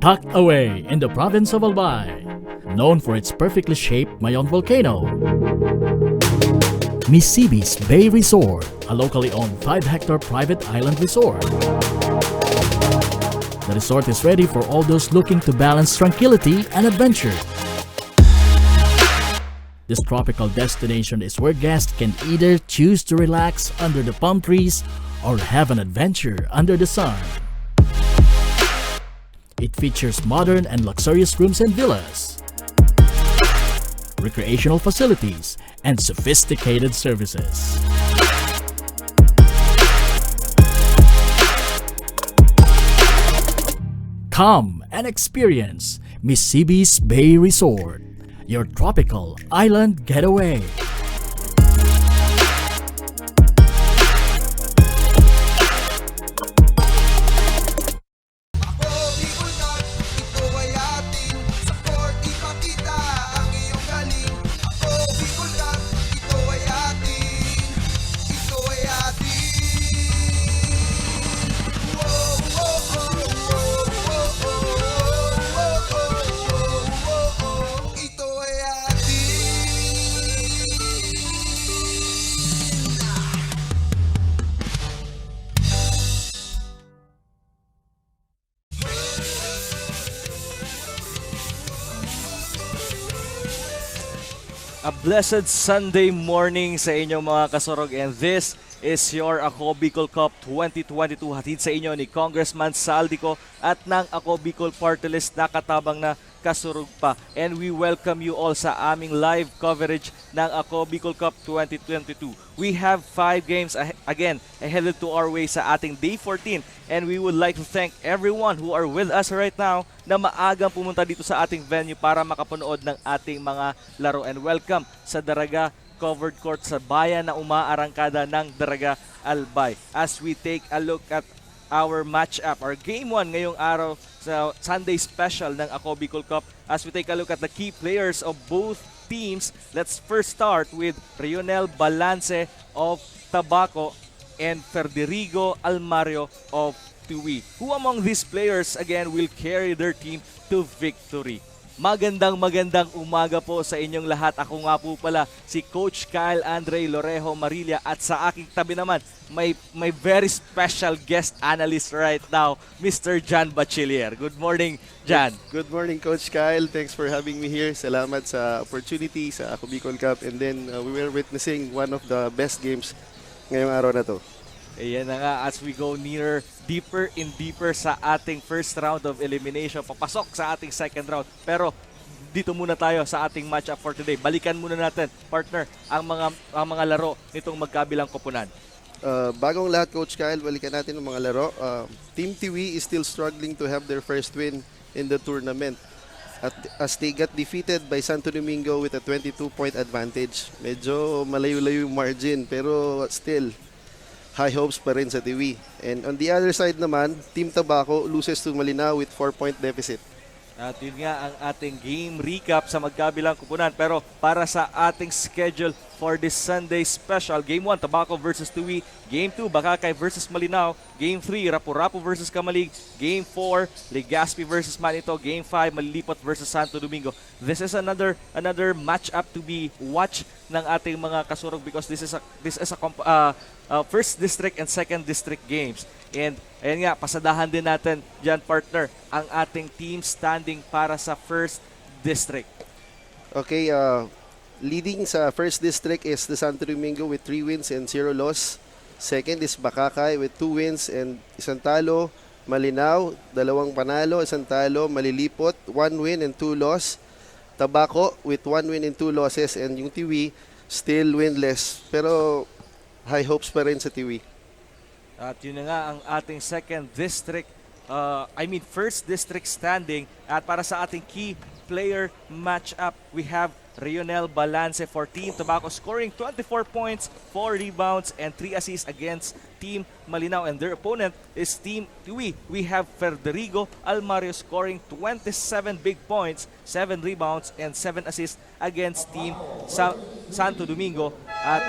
Tucked away in the province of Albay, known for its perfectly shaped Mayon volcano, Misibis Bay Resort, a locally owned 5-hectare private island resort. The resort is ready for all those looking to balance tranquility and adventure. This tropical destination is where guests can either choose to relax under the palm trees or have an adventure under the sun. It features modern and luxurious rooms and villas, recreational facilities, and sophisticated services. Come and experience Misibis Bay Resort, your tropical island getaway. A blessed Sunday morning sa inyong mga kasurog, and this is your Ako Bicol Cup 2022 hatid sa inyo ni Congressman Saldico at ng Ako Bicol Party List na katabang na kasurog pa. And we welcome you all sa aming live coverage ng Ako Bicol Cup 2022. We have 5 games again headed to our way sa ating Day 14, and we would like to thank everyone who are with us right now na maagang pumunta dito sa ating venue para makapanood ng ating mga laro. And welcome sa Daraga Covered Court sa bayan na umaarangkada ng Daraga Albay. As we take a look at our match-up, our Game 1 ngayong araw sa Sunday special ng Ako Bicol Cup. As we take a look at the key players of both teams, let's first start with Rionel Balance of Tabaco and Federico Almario of Tiwi. Who among these players again will carry their team to victory? Magandang umaga po sa inyong lahat. Ako nga po pala si Coach Kyle Andre Lorejo Marilla, at sa aking tabi naman may very special guest analyst right now, Mr. Jan Bachiller. Good morning, Jan. Good morning, Coach Kyle. Thanks for having me here. Salamat sa opportunity sa Ako Bicol Cup, and then we were witnessing one of the best games ngayong araw na to. Ayan na nga, as we go deeper and deeper sa ating first round of elimination, papasok sa ating second round. Pero dito muna tayo sa ating matchup for today. Balikan muna natin, partner, ang mga laro nitong magkabilang koponan. Bagong lahat, Coach Kyle, balikan natin ang mga laro. Team Tiwi is still struggling to have their first win in the tournament, as they got defeated by Santo Domingo with a 22-point advantage. Medyo malayo-layo yung margin, pero still high hopes pa rin sa Tiwi. And on the other side naman, Team Tabaco loses to Malinao with 4-point deficit. At yun nga ang ating game recap sa magkabilang kupunan. Pero para sa ating schedule for this Sunday special, Game 1, Tabaco versus Tiwi. Game 2, Bakakay versus Malinao. Game 3, Rapu-Rapu versus Kamalig. Game 4, Legazpi versus Manito. Game 5, Malilipot versus Santo Domingo. This is another match-up to be watched ng ating mga kasurog, because this is a first district and second district games. And ayan nga, pasadahan din natin dyan, partner, ang ating team standing para sa first district. Okay, leading sa first district is the Santo Domingo with 3 wins and 0 loss. Second is Bakakay with 2 wins and 1 talo. Malinao, 2 panalo, 1 talo. Malilipot, 1 win and 2 loss. Tabaco with 1 win and 2 losses. And yung Tiwi, still winless. Pero high hopes pa rin sa Tiwi. At yun na nga ang ating first district standing. At para sa ating key player match-up, we have Rionel Balance for Team Tabaco scoring 24 points, 4 rebounds, and 3 assists against Team Malinao. And their opponent is Team Tiwi. We have Federico Almario scoring 27 big points, 7 rebounds, and 7 assists against Team Santo Domingo. At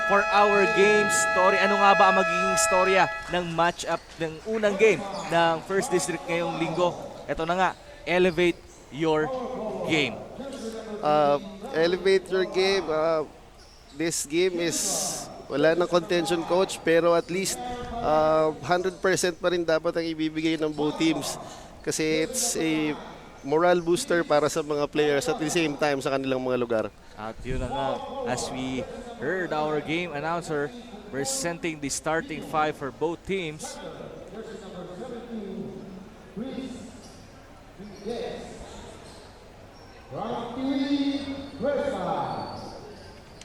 for our game story, ano nga ba ang magiging storya ng match-up ng unang game ng First District ngayong linggo? Ito na nga, elevate your game. Elevate your game. This game is wala ng contention, coach, pero at least 100% pa rin dapat ang ibibigay ng both teams kasi it's a moral booster para sa mga players at the same time sa kanilang mga lugar. At yun na nga, as we heard our game announcer presenting the starting five for both teams.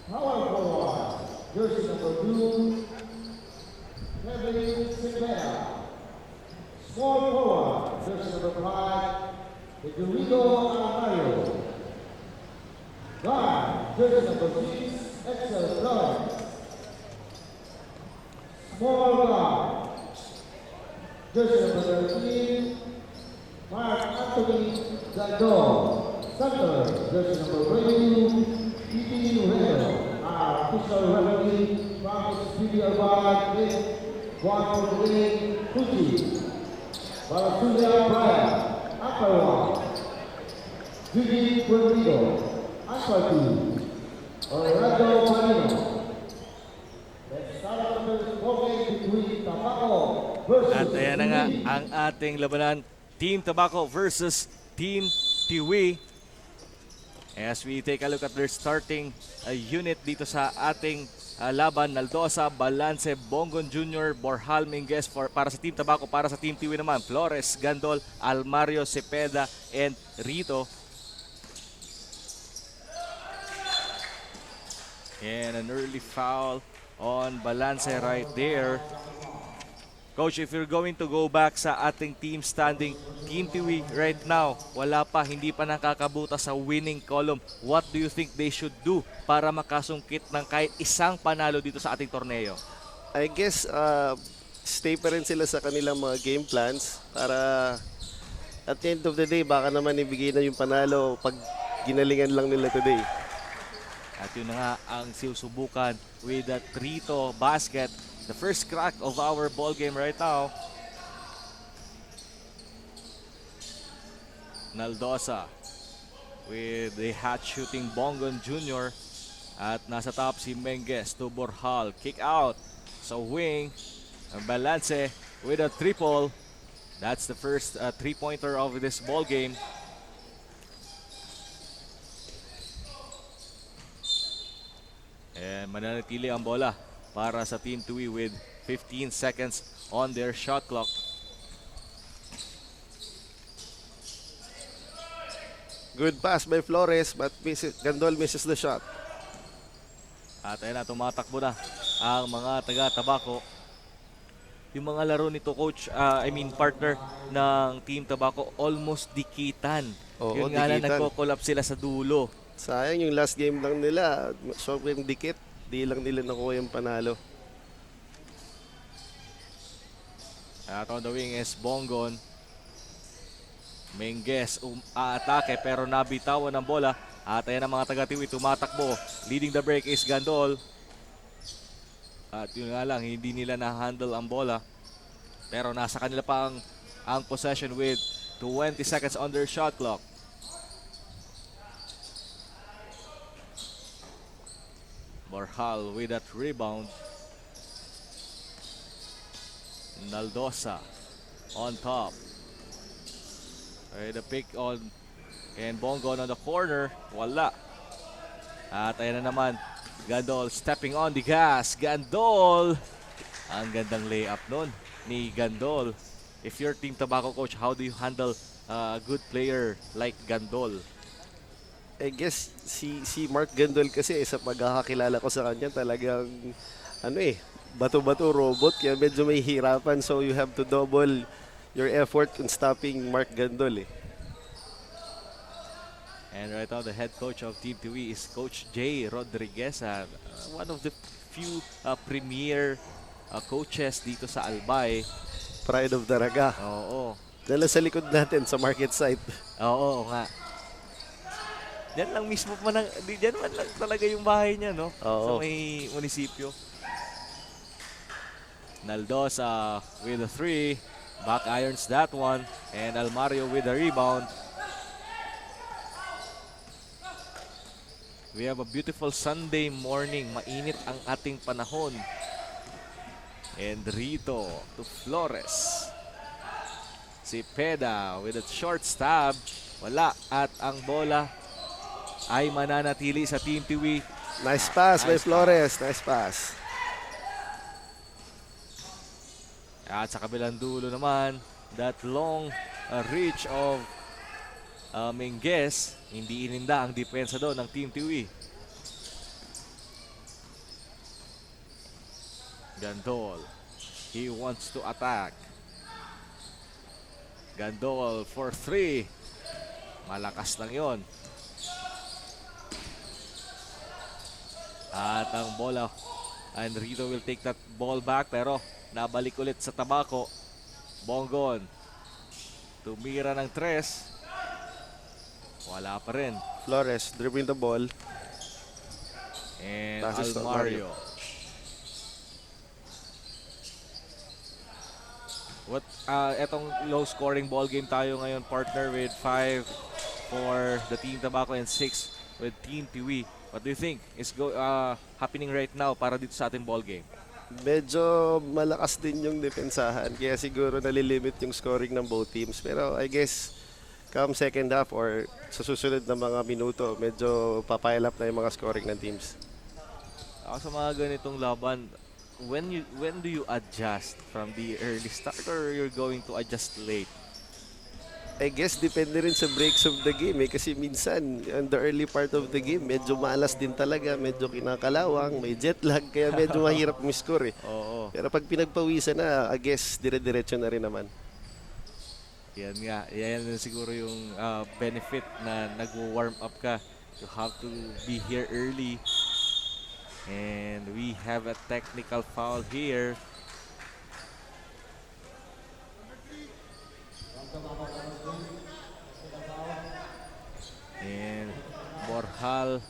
Power forward, jersey number 2, Kevin Sinclair. Small forward, jersey number 5, Federico Alamario. Guard, jersey number 6, Excel Flores. Small guard, jersey number 13, Mark Anthony Gandol. Center, jersey number 22, P.T. Reno, our official referee from the studio bar with one for the win, Fuji, Barasulia Brian, Aquawan, Judy Puerto, Aquatu, Orlando Marino. Let's start the first ball game between Tabaco versus At ayan na nga ang ating labanan, Team Tabaco versus Team Tiwi. As we take a look at their starting unit dito sa ating laban, Naldosa, Balance, Bongon Jr., Borjal, Minguez para sa Team Tabaco, para sa Team Tiwi naman, Flores, Gandol, Almario, Cepeda, and Rito. And an early foul on Balance right there. Coach, if you're going to go back sa ating team standing, Team Tiwi right now, wala pa, hindi pa nakakabuta sa winning column. What do you think they should do para makasungkit ng kahit isang panalo dito sa ating torneo? I guess stay pa rin sila sa kanilang mga game plans para at the end of the day baka naman ibigay na yung panalo pag ginalingan lang nila today. At yun na nga ang sinusubukan with that Rito basket. The first crack of our ball game right now. Naldosa with the hat shooting Bongon Jr. At nasa top si Menges to Borjal. Kick out sa wing. Balance with a triple. That's the first three-pointer of this ball game. And mananatili ang bola para sa Team Tiwi with 15 seconds on their shot clock. Good pass by Flores but Gandol misses the shot. At ayun na, tumatakbo na ang mga taga-Tabaco. Yung mga laro nito, coach, partner ng Team Tabaco, almost dikitan. Oo, Yun nga lang, dikitan. nagko-collapse sila sa dulo. Sayang yung last game lang nila, sobrang dikit. Di lang nila nakuha yung panalo. At on the wing is Bongon. Menges aatake pero nabitawan ng bola. At ayan ang mga taga-Tiwi tumatakbo. Leading the break is Gandol. At yun nga lang, hindi nila na-handle ang bola. Pero nasa kanila pa ang possession with 20 seconds on their shot clock. Borjal with that rebound. Naldosa on top. The pick on and Bongon on the corner. Wala. At ayan na naman. Gandol stepping on the gas. Gandol. Ang gandang layup nun ni Gandol. If you're Team Tabaco, coach, how do you handle a good player like Gandol? I guess si Mark Gandol kasi sa pagkakakilala ko sa kanya talagang bato-bato robot kaya medyo may hirapan, so you have to double your effort in stopping Mark Gandol . And right now the head coach of Team Tiwi is Coach Jay Rodriguez, one of the few premier coaches dito sa Albay. Pride of Daraga. Oo. Dala sa likod natin sa market site. Oo nga. Diyan lang mismo pa diyan man lang talaga yung bahay niya, no? Oo. Sa may munisipyo. Naldosa with a 3. Back irons that one. And Almario with the rebound. We have a beautiful Sunday morning. Mainit ang ating panahon. And Rito to Flores. Si Peda with a short stab. Wala. At ang bola ay mananatili sa Team Tiwi. Nice pass by Nice Flores. Nice pass. At sa kabilang dulo naman, that long reach of Minguez, hindi ininda ang depensa doon ng Team Tiwi. Gandol, he wants to attack. Gandol for 3. Malakas lang yon. At ang bola, and Rito will take that ball back, pero nabalik ulit sa Tabaco. Bongon. Tumira ng 3. Wala pa rin. Flores dribbling the ball. And Passes to Almario. Etong low scoring ball game tayo ngayon, partner, with 5 for the Team Tabaco and 6 with Team Tiwi. What do you think is happening right now para dito sa ating ball game? Medyo malakas din yung depensahan. Kaya siguro nalilimit yung scoring ng both teams. Pero I guess come second half or sa susunod na mga minuto, medyo papile up na yung mga scoring ng teams. Ako sa mga ganitong laban, when do you adjust from the early start or you're going to adjust late? I guess depende rin sa breaks of the game kasi minsan on the early part of the game medyo malas din talaga, medyo kinakalawang, may jet lag kaya medyo mahirap miscore Oo. Pero pag pinagpawisan na, I guess dire-diretso na rin naman. Yan nga, yan siguro yung benefit na nag-warm up ka. You have to be here early. And we have a technical foul here. And Borjal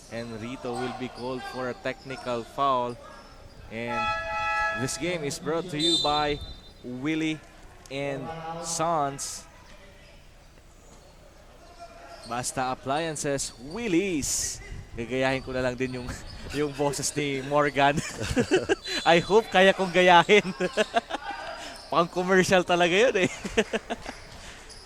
and Rito will be called for a technical foul. And this game is brought to you by Willie and Sons. Basta Appliances, Willie's. Gagayahin ko na lang din yung boses ni Morgan. I hope kaya kong gayahin. Pang commercial talaga yun eh.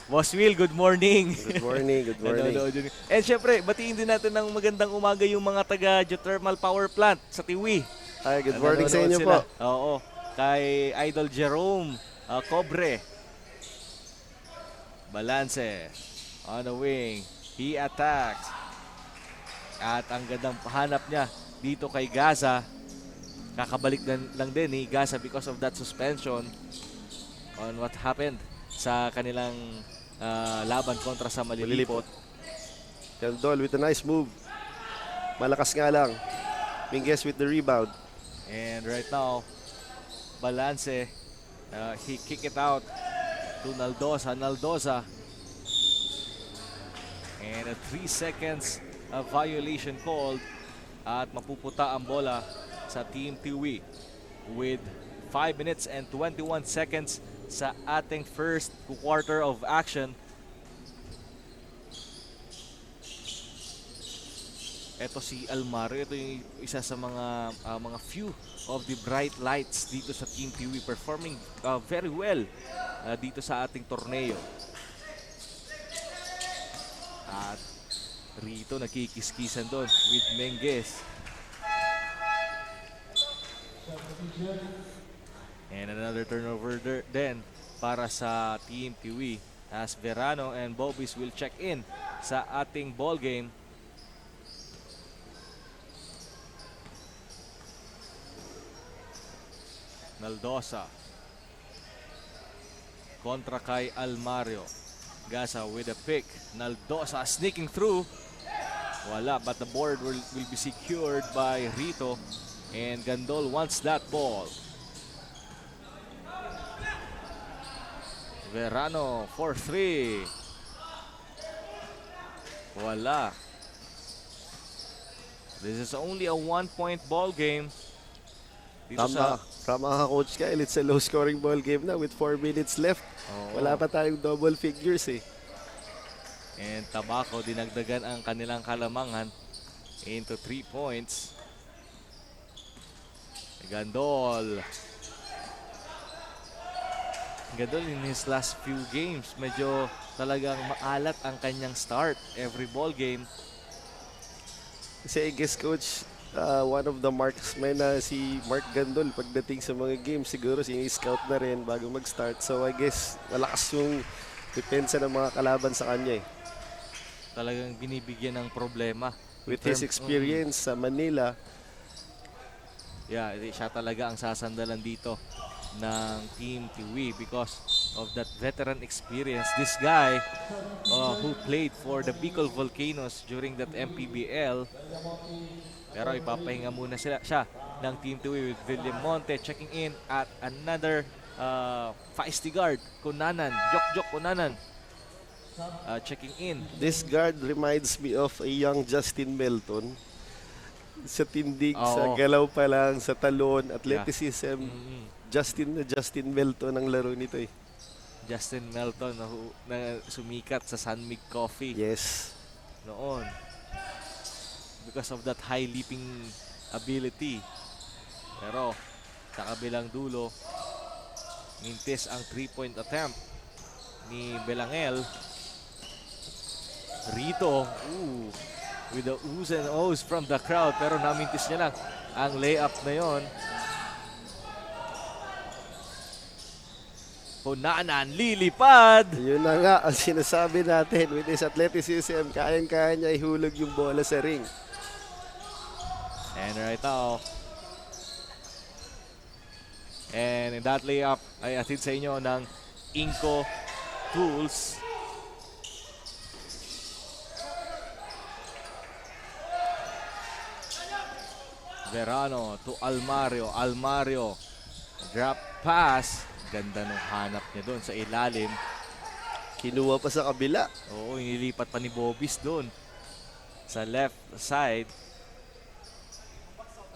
Boss Will, good morning. Good morning, good morning. And syempre, batiin din natin ng magandang umaga yung mga taga Geothermal Power Plant sa Tiwi. Ay, good morning sa inyo po. Oo. Kay Idol Jerome Cobre. Balance. On the wing. He attacks. At ang gandang pahanap niya dito kay Gaza. Kakabalik lang din ni Gaza because of that suspension on what happened sa kanilang laban kontra sa Malilipot. Gandol with a nice move. Malakas nga lang. Minguez with the rebound. And right now, Balance, he kick it out to Naldosa. Naldosa. And a 3 seconds violation called at mapuputa ang bola sa Team Tiwi with 5 minutes and 21 seconds sa ating first quarter of action. Ito si Almario, ito yung isa sa mga few of the bright lights dito sa Team Tiwi, performing very well dito sa ating torneo. At Rito nakikiskisan doon with Minguez. And another turnover then para sa Team Tiwi as Verano and Bobis will check in sa ating ball game. Naldosa kontra kay Almario. Gaza with a pick. Naldosa sneaking through. Wala, but the board will be secured by Rito. And Gandol wants that ball. Verano for 3. Wala. This is only a 1-point ball game. Dito Tama. Tama ka, Coach Kyle. It's a low-scoring ball game na with 4 minutes left. Oo. Wala pa tayong double figures eh. And Tabaco, dinagdagan ang kanilang kalamangan into 3 points. Gandol. Gandol in his last few games, medyo talagang maalat ang kanyang start every ball game. Kasi I guess, Coach, one of the marksmen na si Mark Gandol pagdating sa mga games, siguro sini-scout na rin bago mag-start. So I guess malakas yung depensa ng mga kalaban sa kanya eh. Talagang binibigyan ng problema. With his experience sa Manila, Yeah, siya talaga ang sasandalan dito ng Team Tiwi because of that veteran experience. This guy who played for the Bicol Volcanoes during that MPBL. Pero ipapahinga muna siya ng Team Tiwi with William Monte checking in at another feisty guard, Kunanan, Jok Kunanan. Checking in. this guard reminds me of a young Justin Melton. Sa tindig, sa Oo. galaw pa lang, sa talon, athleticism. Mhm. Justin Melton ang laro nito eh. Justin Melton na sumikat sa Sunmig Coffee Yes. noon because of that high leaping ability. Pero sa kabilang dulo, mintis ang 3-point attempt ni Belangel. Rito, with the oohs and ohs from the crowd, pero namintis niya lang ang layup na yon. Kunanan, lilipad! Yun na nga ang sinasabi natin. With his athleticism, kayang-kaya niya ihulog yung bola sa ring. And right now, and in that layup ay atid sa inyo ng Inco Tools. Verano to Almario. Almario, drop pass. Ganda nung hanap niya doon sa ilalim. Kinuha pa sa kabila. Oo, inilipat pa ni Bobis doon sa left side.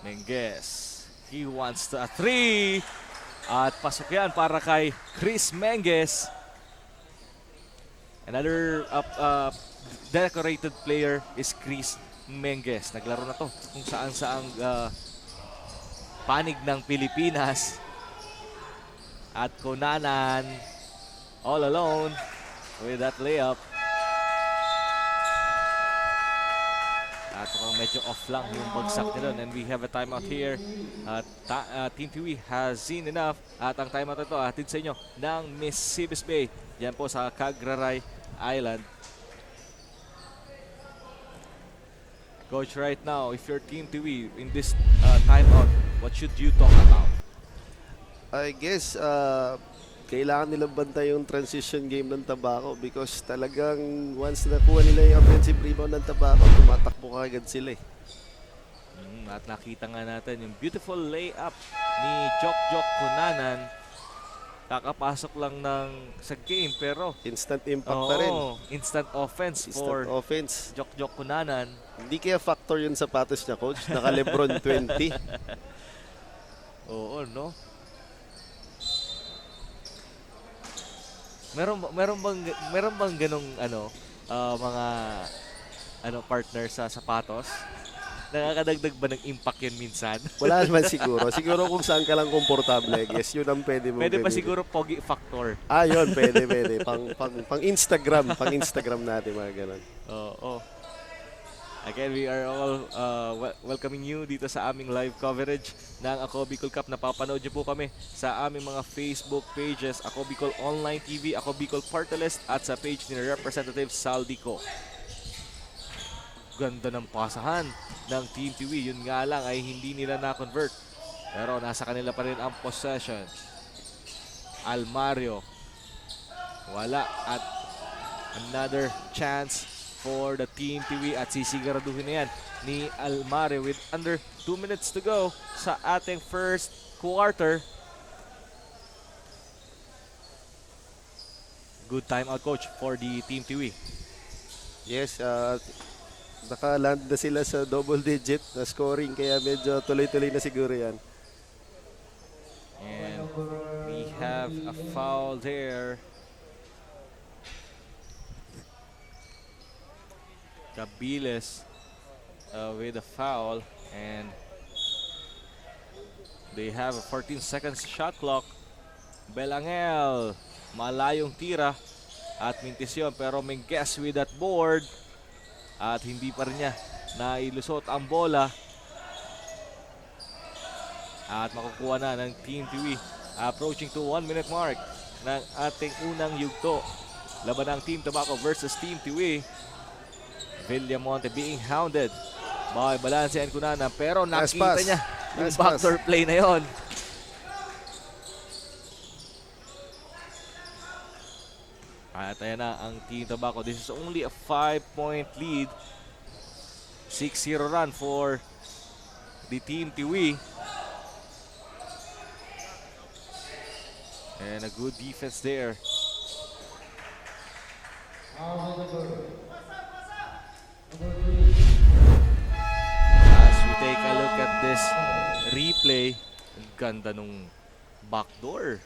Menges, he wants to a 3. At pasok yan para kay Chris Menges. Another decorated player is Chris Menges. Naglaro na to kung saan-saang panig ng Pilipinas. At Kunanan all alone with that layup. At mukhang medyo off lang yung bagsak nila. And we have a timeout here. Team Tiwi has seen enough. At ang timeout ito atid sa inyo ng Mississippi Bay. Diyan po sa Cagraray Island. Coach, right now, if you're Team Tiwi in this timeout, what should you talk about? I guess, kailangan nilang bantay yung transition game ng Tabaco because talagang once nakuha nila yung offensive rebound ng Tabaco, tumatakbo kagad sila eh. At nakita nga natin yung beautiful layup ni Jok Kunanan. Kakapasok lang sa game pero Instant impact pa rin. instant offense for Instant offense. Jok Kunanan. Hindi kaya factor yung sapatos niya, Coach. Naka Lebron 20. Oo, no? Meron bang ganong mga partner sa sapatos? Nakakadagdag ba ng impact yun minsan? Wala naman siguro. Siguro kung saan ka lang komportable, I guess. Yun ang pwede mo. Pwede pa gamitin. siguro pogi factor. Yun. Pwede. Pang Instagram. Pang Instagram natin, mga ganun. Oo. Again, we are all welcoming you dito sa aming live coverage ng Ako Bicol Cup. Napapanood niyo po kami sa aming mga Facebook pages, Ako Bicol Online TV, Ako Bicol Party List, at sa page ni Representative Saldico. Ganda ng pasahan ng Team Tiwi. Yun nga lang ay hindi nila na-convert. Pero nasa kanila pa rin ang possession. Almario. Wala. At another chance for the Team Tiwi at sisiguraduhin na yan ni Almario with under 2 minutes to go sa ating first quarter. Good timeout, Coach, for the Team Tiwi. Yes, naka-land na sila sa double digit na scoring kaya medyo tuloy-tuloy na siguro yan. have a foul there. Cabiles with a foul, and they have a 14 seconds shot clock. Belangel, malayong tira at mintis yun, pero Minguez with that board at hindi pa rin niya nailusot ang bola at makukuha na ng Team Tiwi. Approaching to 1 minute mark ng ating unang yugto laban ng Team Tabaco versus Team Tiwi. Villamonte being hounded by Balance and Kunana, pero Nice nakita pass. niya yung Nice backdoor play na yon. At ayan na ang Team Tabaco. This is only a 5-point lead. 6-0 run for the Team Tiwi. And a good defense there. As we take a look at this replay, ang ganda nung backdoor.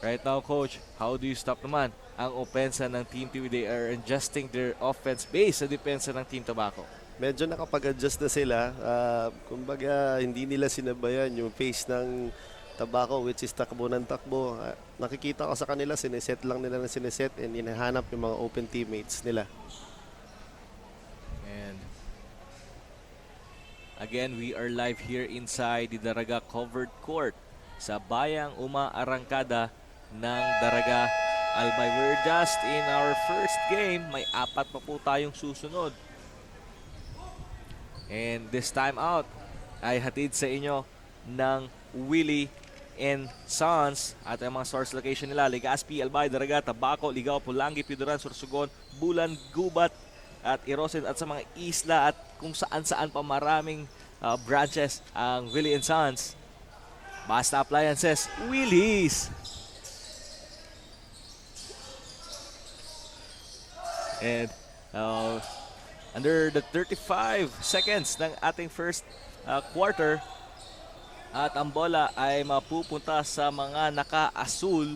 Right now, Coach, how do you stop naman ang opensa ng Team Tiwi? They are adjusting their offense based sa depensa ng Team Tabaco. Medyo nakapag-adjust na sila. Kumbaga, hindi nila sinabayan yung pace ng Tabaco, which is takbo ng takbo. Nakikita ko sa kanila, sineset lang nila na sineset and hinahanap yung mga open teammates nila. And again, we are live here inside the Daraga covered court sa Bayang Uma Arangkada ng Daraga Albay. We're just in our first game. May 4 pa po tayong susunod. And this time out ay hatid sa inyo ng Willie and Sons at ang mga source location nila: Legazpi, Albay, Daraga, Tabaco, Ligao, Pulangi, Piduran, Sorsogon, Bulan, Gubat at Irosin, at sa mga isla at kung saan-saan pa maraming branches ang Willie and Sons. Basta Appliances, Willie's. And under the 35 seconds ng ating first quarter, at ang bola ay mapupunta sa mga naka-asul.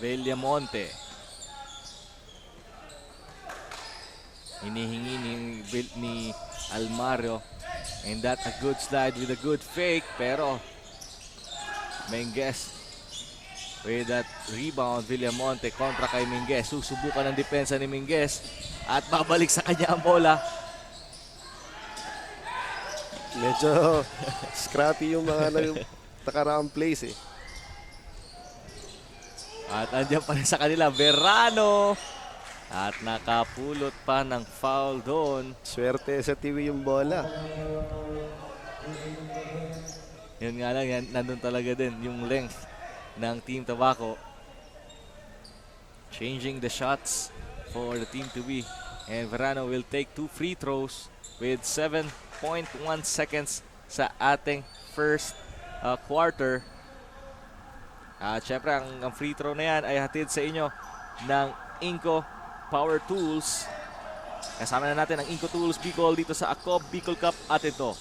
Villamonte. Hinihingi ni Almario. And that a good slide with a good fake, pero Minguez with that rebound. Villamonte kontra kay Minguez. Susubukan ng depensa ni Minguez at babalik sa kanya ang bola. Medyo scrappy yung mga nakaraang plays eh. At andyan pa rin sa kanila, Verano. At nakapulot pa ng foul doon. Swerte sa TV yung bola. Yun nga lang, nandun talaga din yung length ng Team Tabaco. Changing the shots for the Team to be. And Verano will take 2 free throws with 7.1 seconds sa ating first quarter. At syempre, ang free throw na yan ay hatid sa inyo ng Inco Power Tools. Kasama na natin ang Inco Tools Bicol dito sa ACOB Bicol Cup. At ito,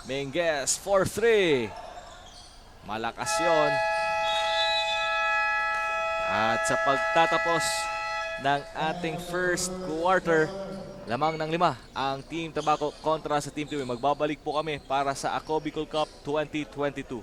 Minguez for 3. Malakas yun. At sa pagtatapos ng ating first quarter, lamang ng 5 ang Team Tabaco kontra sa Team Tiwi. Magbabalik po kami para sa ACOB Bicol Cup 2022.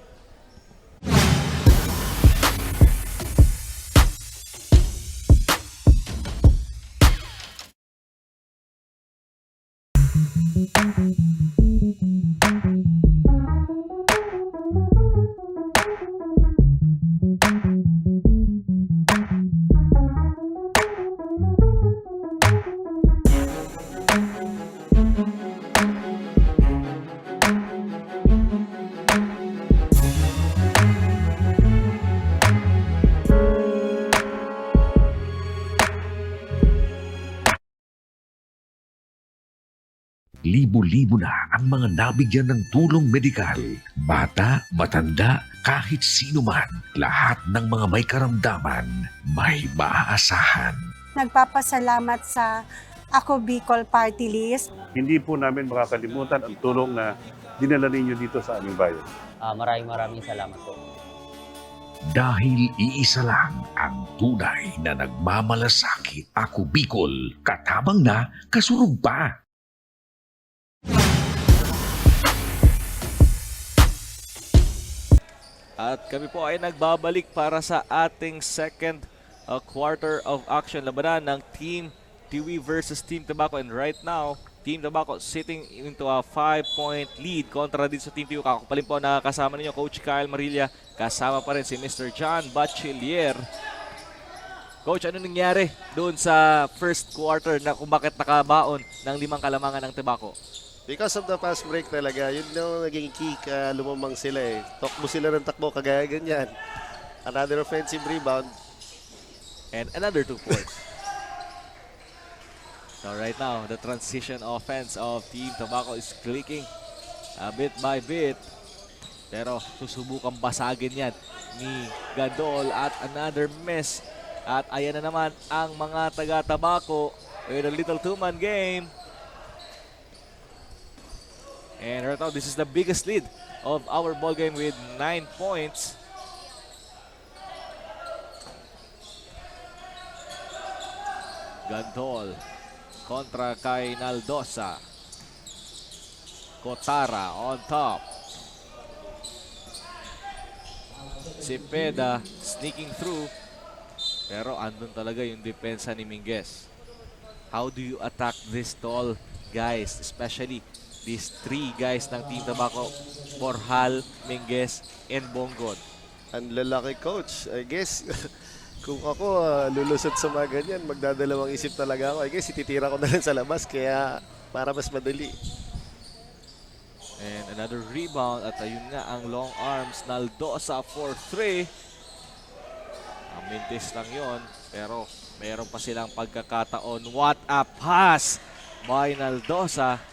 Libo-libo na ang mga nabigyan ng tulong medikal. Bata, matanda, kahit sino man, lahat ng mga may karamdaman, may maaasahan. Nagpapasalamat sa Ako Bicol Party List. Hindi po namin makakalimutan ang tulong na dinala ninyo dito sa aming bayan. Maraming salamat po. Dahil iisa lang ang tunay na nagmamalasakit. Ako Bicol, katabang na, kasurug pa. At kami po ay nagbabalik para sa ating second quarter of action. Labanan ng Team Tiwi versus Team Tabaco. And right now, Team Tabaco sitting into a 5-point lead kontra din sa Team Tiwi. Kakapalin po na kasama ninyo Coach Kyle Marilla. Kasama pa rin si Mr. John Bachelier. Coach, ano nangyari doon sa first quarter na kung bakit nakabaon ng 5 kalamangan ng Tabaco? Because of the fast break talaga, yun yung naging key ka lumamang sila eh. Takbo sila ng takbo, kagaya ganyan. Another offensive rebound. And another 2 points. So right now, the transition offense of Team Tabaco is clicking bit by bit. Pero susubukan basagin yan ni Gadol at another miss. At ayan na naman ang mga taga-Tabaco with a little 2-man game. And right now, this is the biggest lead of our ball game with 9 points. Gandol kontra kay Naldosa. Kotara on top. Cepeda sneaking through. Pero andun talaga yung depensa ni Minguez. How do you attack these tall guys, especially these 3 guys ng Team Tabaco, Borjal, Minguez, and Bongon? Ang lalaki, coach. I guess, kung ako lulusot sa mga ganyan, magdadalawang isip talaga ako. I guess, ititira ko na lang sa labas, kaya para mas madali. And another rebound at ayun nga ang long arms, Naldosa for 3. Ang mintis lang yon, pero meron pa silang pagkakataon. What a pass by Naldosa.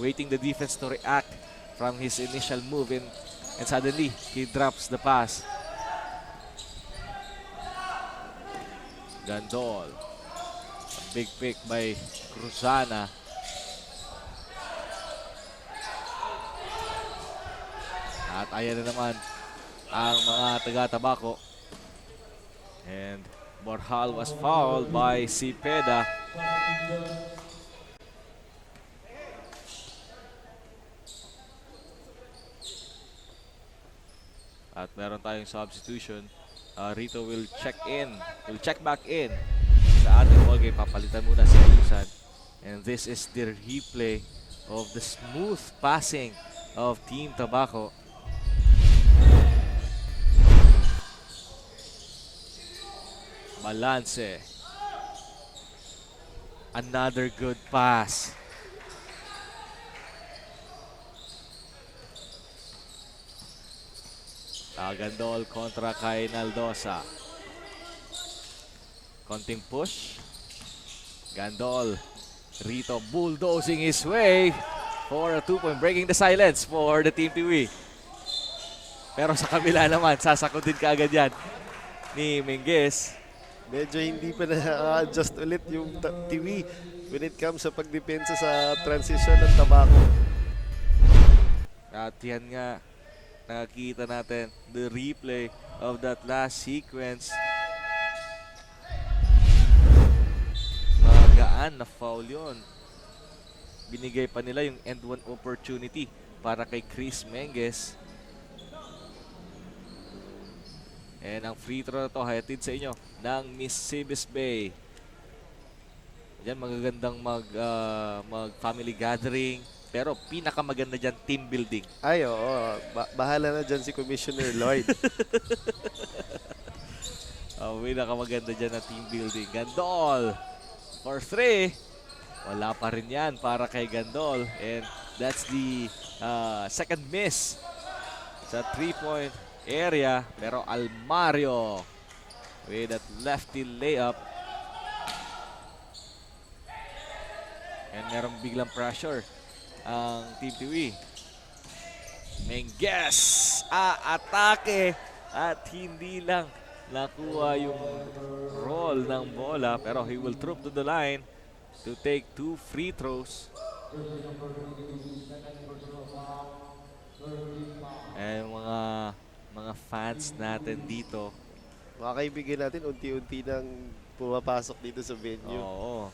Waiting the defense to react from his initial move and suddenly he drops the pass. Gandol. A big pick by Cruzana. At ayan na naman ang mga taga-Tabaco. And Borjal was fouled by Cepeda. At meron tayong substitution. Rito will check back in sa ating ball game. Papalitan muna si Lusan. And this is the replay of the smooth passing of Team Tabaco. Balance. Another good pass. Gandol kontra kay Naldosa. Konting push. Gandol. Rito bulldozing his way for a 2-point, breaking the silence for the Team Tiwi. Pero sa kabila naman, sasakudin ka agad yan ni Minguez. Medyo hindi pa na-adjust ulit yung Tiwi when it comes sa pagdepensa sa transition ng Tabaco. At yan nga, nakikita natin the replay of that last sequence. Magaan na foul yun. Binigay pa nila yung end one opportunity para kay Chris Minguez. And ang free throw na to hatid sa inyo ng Miss Sibis Bay. Diyan magagandang mag family gathering. Pero pinakamaganda dyan, team building. Ay, oo. Bahala na dyan si Commissioner Lloyd. Pinakamaganda dyan na team building. Gandol for 3. Wala pa rin yan para kay Gandol. And that's the second miss sa 3-point area. Pero Almario with that lefty layup. And merong biglang pressure ang Team Tiwi. Minguez atake at hindi lang nakuha yung roll ng bola, pero he will troop to the line to take 2 free throws. Eh, mga fans natin dito. Mga kaibigan natin, unti-unti nang pumapasok dito sa venue. Oo.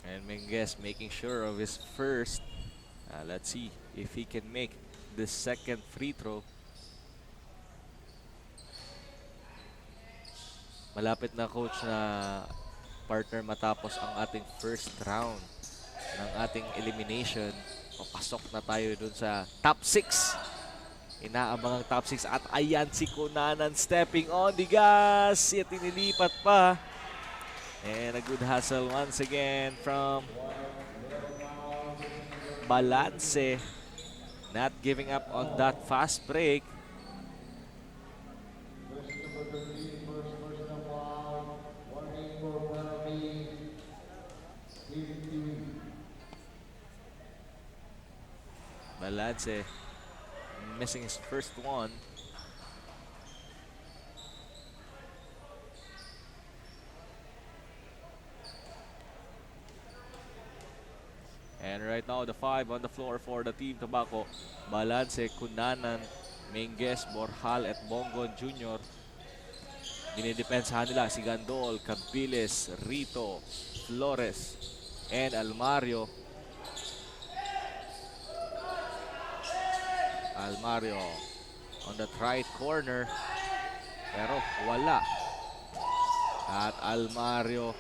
And Menges making sure of his first. Let's see if he can make the second free throw. Malapit na, coach, na partner matapos ang ating first round ng ating elimination. Papasok na tayo dun sa top 6. Inaabang ang top 6 at ayan si Cunanan stepping on the gas. At inilipat pa. And a good hustle once again from Balance. Not giving up on that fast break. Balance missing his first one. And right now, the 5 on the floor for the Team Tobacco. Balance, Cunanan, Menges, Borjal, at Bongon Jr. Dinidepensahan nila si Gandol, Cabiles, Rito, Flores, and Almario. Almario on the right corner, pero wala. At Almario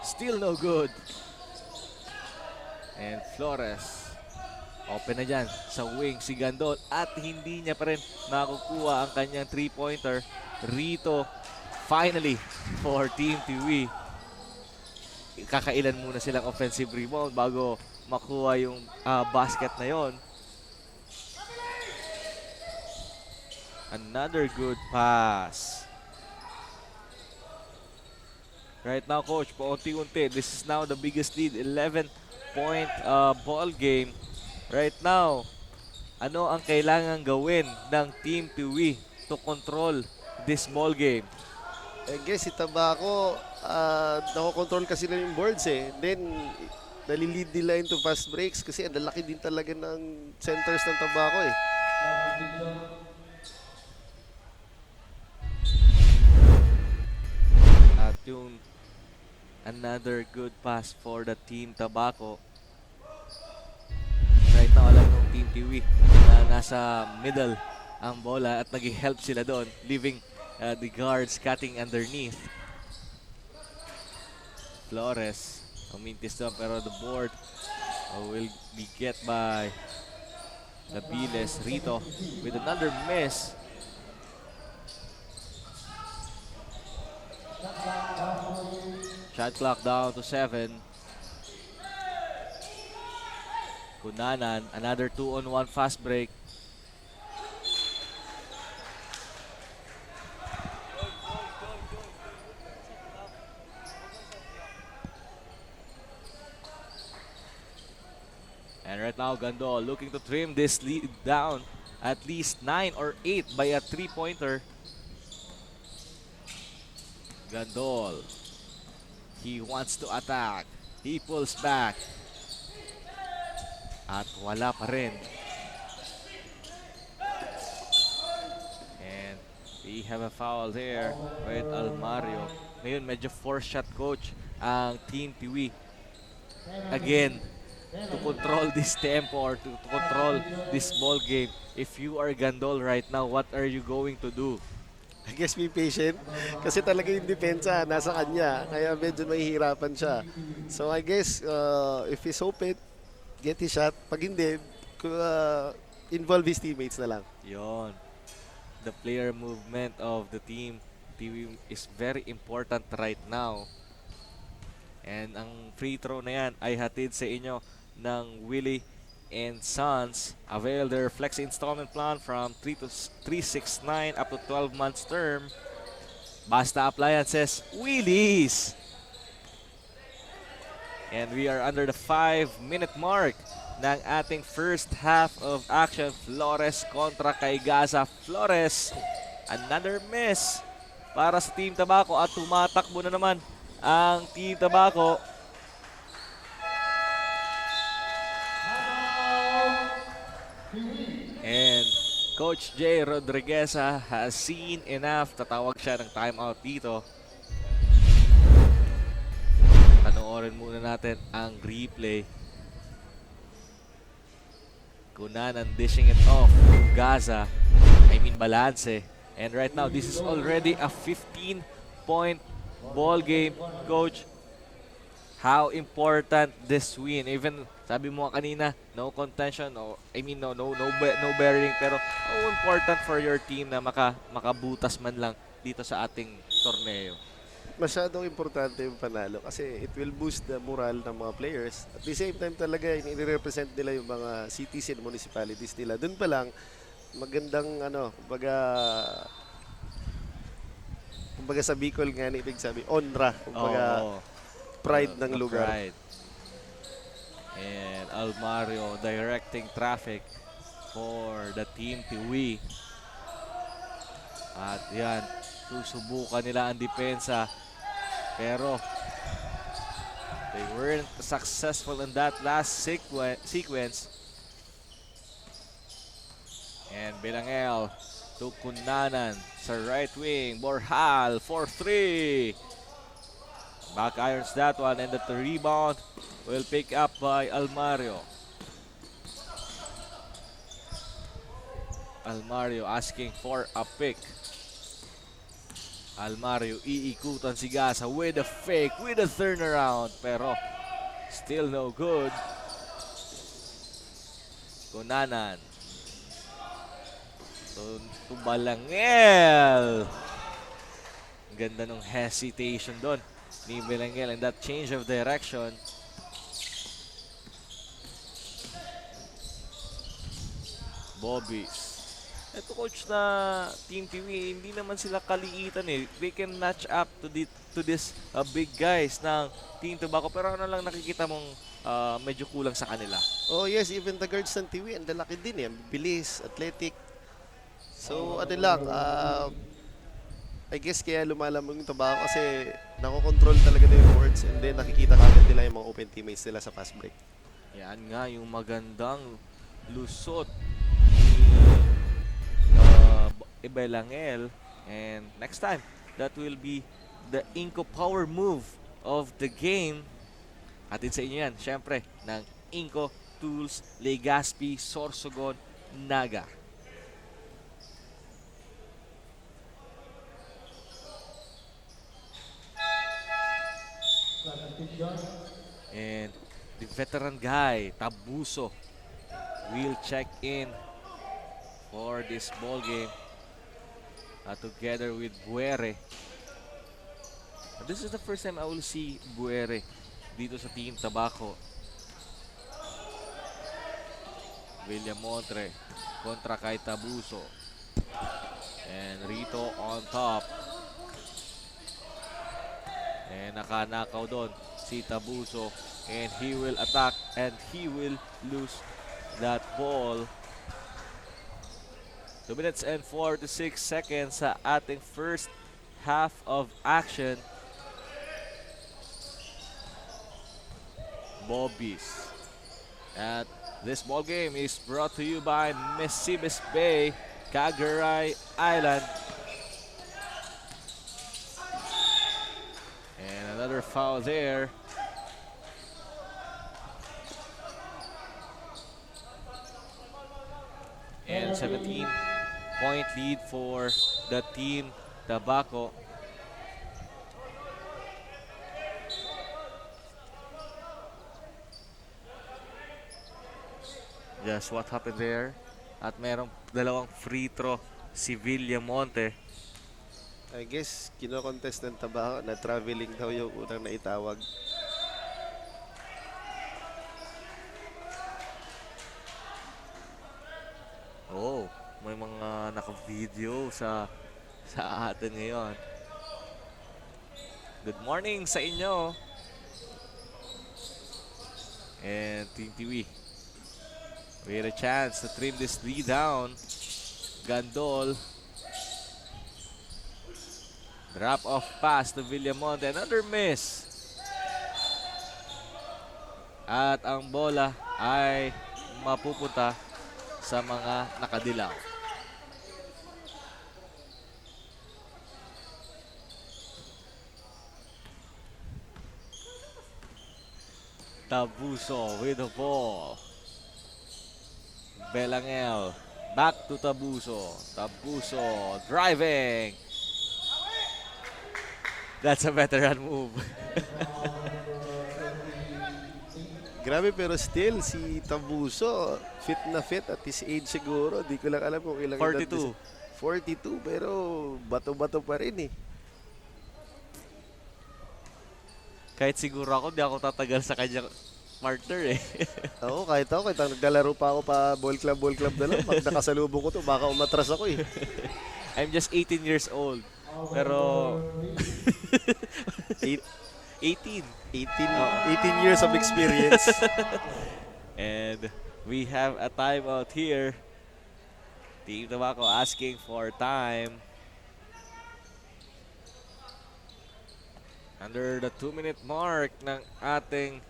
still no good. And Flores open na dyan sa wing si Gandol at hindi niya pa rin makukuha ang kanyang 3-pointer. Rito finally for Team Tiwi. Kakailan muna silang offensive rebound bago makuha yung basket na yon. Another good pass. Right now, coach, paunti-unti. This is now the biggest lead, 11-point ball game. Right now, ano ang kailangan gawin ng Team Tiwi to control this ball game? I guess si Tabaco, nakokontrol kasi na yung boards eh. Then, nalilid nila into fast breaks kasi ang lalaki din talaga ng centers ng Tabaco eh. At yung another good pass for the Team Tobacco. Right now, alam ng Team Tiwi na nasa middle ang bola at nag-help sila doon, leaving the guards cutting underneath. Flores, umintis doon, pero the board will be get by Cabiles. Rito with another miss. Shot clock down to 7. Cunanan, another 2-on-1 fast break. And right now, Gandol looking to trim this lead down at least 9 or 8 by a 3-pointer. Gandol. He wants to attack. He pulls back. At wala pa rin. And we have a foul there with Almario. Ngayon, medyo force shot, coach, ang Team Tiwi. Again, to control this tempo or to control this ball game. If you are Gandol right now, what are you going to do? I guess be patient kasi talaga yung depensa nasa kanya kaya medyo mahihirapan siya. So I guess if he's open, get his shot. Pag hindi, involve his teammates na lang. Yon. The player movement of the Team Tiwi is very important right now. And ang free throw na yan ay hatid sa inyo ng Willie and Sons. Avail their flex installment plan from 369 up to 12 months term. Basta Appliances, Willie's. And we are under the 5-minute mark ng ating first half of action. Flores kontra kay Gaza. Flores, another miss para sa Team Tabaco at tumatakbo na naman ang Team Tabaco. And Coach Jay Rodriguez has seen enough. Tatawag siya ng timeout dito. Panoorin muna natin ang replay. Cunanan dishing it off to Gaza. Balance. And right now, this is already a 15-point ball game, Coach. How important this win? Even sabi mo kanina, no contention, no bearing, pero how important for your team na makabutas man lang dito sa ating torneo? Masyadong importante yung panalo kasi it will boost the morale ng mga players. At the same time talaga, i-represent nila yung mga cities and municipalities nila. Doon pa lang, magandang kumbaga sa Bicol nga ni ibig sabi, honra, kumbaga pride ng lugar. Pride. And Almario directing traffic for the Team Tiwi. At yan, susubukan nila ang depensa. Pero they weren't successful in that last sequence. And Bilangel to Cunanan sa right wing. Borjal for 3. Back irons that one, and the rebound will pick up by Almario. Almario asking for a pick. Almario iikutan si Gaza with a fake, with a turnaround, pero still no good. Cunanan. To Balangel. Ganda nung hesitation doon ni Belangel and that change of direction. Bobbies. Ito coach na Team TV, hindi naman sila kaliitan eh. They can match up to this big guys ng Team Tabaco, pero ano lang nakikita mong medyo kulang sa kanila. Oh yes, even the guards ng Tiwi, ang lalaki din eh. Bilis, athletic. So ano lang, I guess kaya lumalamang yung Tabaco kasi nakokontrol talaga nila yung boards and then nakikita kagad nila yung mga open teammates nila sa fast break. Yan nga yung magandang lusot ni Belangel, and next time that will be the Inco power move of the game. Atin sa inyo yan, syempre, ng Inco Tools, Legazpi, Sorsogon, Naga. And the veteran guy, Tabuso, will check in for this ball game together with Buere. This is the first time I will see Buere dito sa Team Tabaco. William Montre kontra kay Tabuso. And Rito on top. And nakanakaw doon si Tabuso. And he will attack and he will lose that ball. 2 minutes and 46 seconds sa ating first half of action. Bobbies. At this ball game is brought to you by Mesibes Bay, Cagaray Island. And another foul there. And 17-point lead for the Team Tabaco. Just what happened there. At merong dalawang free throw si Villamonte. I guess kino-contest ng Tabaco na traveling daw yung unang naitawag. Oh, may mga naka-video sa atin ngayon. Good morning sa inyo. And Team Tiwi with a chance to trim this lead down. Gandol. Drop off pass to Villamonte. Another miss. At ang bola ay mapupunta sa mga nakadilaw. Tabuso with the ball. Belangel. Back to Tabuso. Tabuso driving. That's a veteran move. Grabe, pero still, si Tabuso, fit na fit at his age siguro. Di ko lang alam kung ilang 42. 42, pero bato-bato pa rin eh. Kahit siguro ako, di ako tatagal sa kanyang partner eh. Oo, kahit naglalaro pa ako pa ball club na lang. Pag nakasalubong ko to, baka umatras ako eh. I'm just 18 years old. Pero 18. 18 years of experience. And we have a timeout here. Team Tobacco asking for time. Under the 2-minute mark ng ating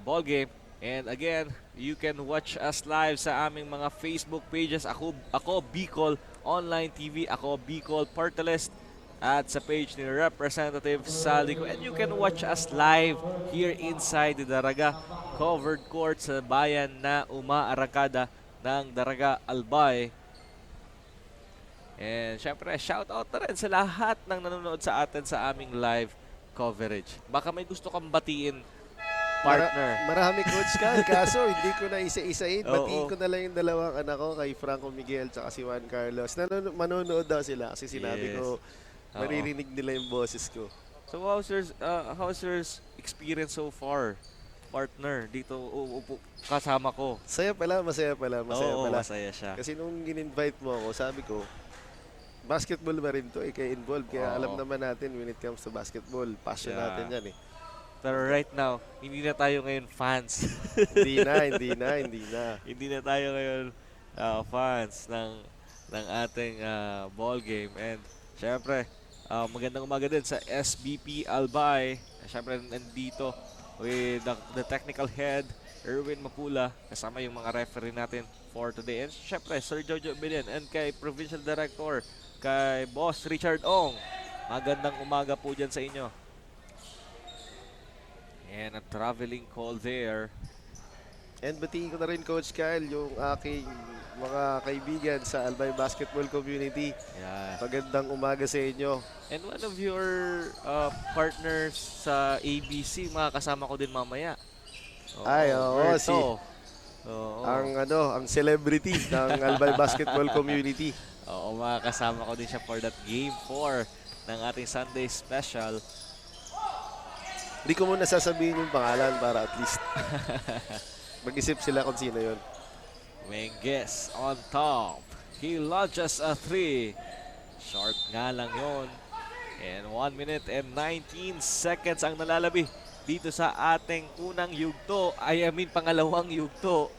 ball game. And again, you can watch us live sa aming mga Facebook pages. Ako Bicol Online TV, ako Bicol Portalist, at sa page ni Representative Saldico. And you can watch us live here inside the Daraga covered court sa bayan na umaarangkada ng Daraga Albay. And syempre, shout out na rin sa lahat ng nanonood sa atin sa aming live coverage. Baka may gusto kang batiin, partner. Marami, Coach Cal, kaso hindi ko na isa-isain. Oo. Batiin ko na lang yung dalawang anak ko, kay Franco Miguel at si Juan Carlos. Manonood daw sila kasi sinabi Yes. ko, maririnig nila yung boses ko. So how's your experience so far, partner? Dito kasama ko. Masaya pala. Oo, masaya siya. Kasi nung in-invite mo ako, sabi ko, basketball ba rin to? Kaya involved. Kaya Oo. alam naman natin when it comes to basketball, passion Yeah. natin yan eh. Pero right now, hindi na tayo ngayon fans. Hindi na. Hindi na tayo ngayon fans ng ating ball game. And syempre, magandang umaga din sa SBP Albay. Syempre, nandito with the technical head, Erwin Mapula, kasama yung mga referee natin for today. And syempre, Sir Jojo Beden, and kay Provincial Director, kay Boss Richard Ong. Magandang umaga po dyan sa inyo. And a traveling call there. And batiin ko na rin, Coach Kyle, yung aking mga kaibigan sa Albay Basketball Community. Yeah. Magandang umaga sa inyo. And one of your partners sa ABC, makakasama ko din mamaya. Ay, oo, Berto. Ang celebrity ng Albay Basketball Community. Oo, makakasama ko din siya for that Game 4 ng ating Sunday Special. Hindi ko muna sasabihin yung pangalan para at least mag-isip sila kung sino yun. Menges on top. He launches a 3. Short nga lang yon. And 1 minute and 19 seconds ang nalalabi dito sa ating unang yugto. Pangalawang yugto.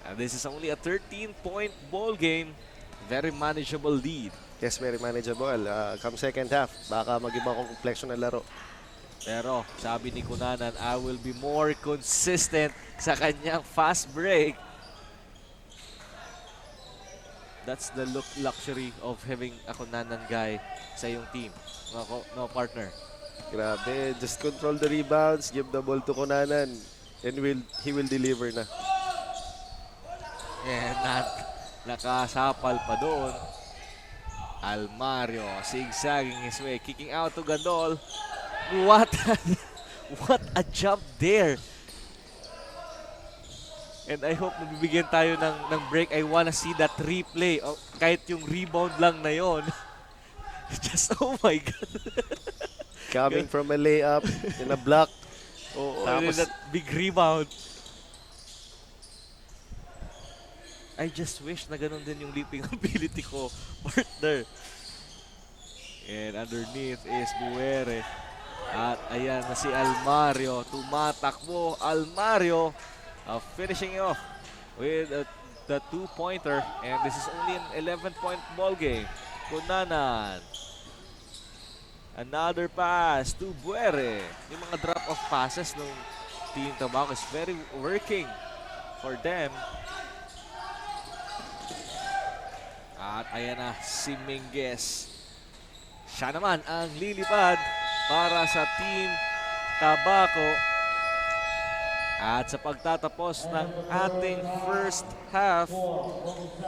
And this is only a 13-point ball game. Very manageable lead. Yes, very manageable. Come second half, baka mag-iba kong complexion ng laro. Pero sabi ni Kunanan, I will be more consistent sa kanyang fast break. That's the luxury of having a Kunanan guy sa iyong team. No, partner. Grabe, just control the rebounds, give the ball to Kunanan, and he will deliver na. And nakasapal pa doon. Almario zigzagging his way, kicking out to Gandol. What a jump there. And I hope mabibigyan tayo ng break. I wanna see that replay. Kahit yung rebound lang na yon. Just, oh my God. Coming from a layup in a block. Tapos that big rebound. I just wish na ganun din yung leaping ability ko, partner. And underneath is Buere. At ayan na si Almario. Tumatakbo. Almario. finishing off with the two-pointer, and this is only an 11-point ball game. Cunanan. Another pass to Buere. Yung mga drop-off passes ng Team Tabaco is very working for them. At ayan na si Minguez. Siya naman ang lilipad para sa Team Tabaco. At sa pagtatapos ng ating first half,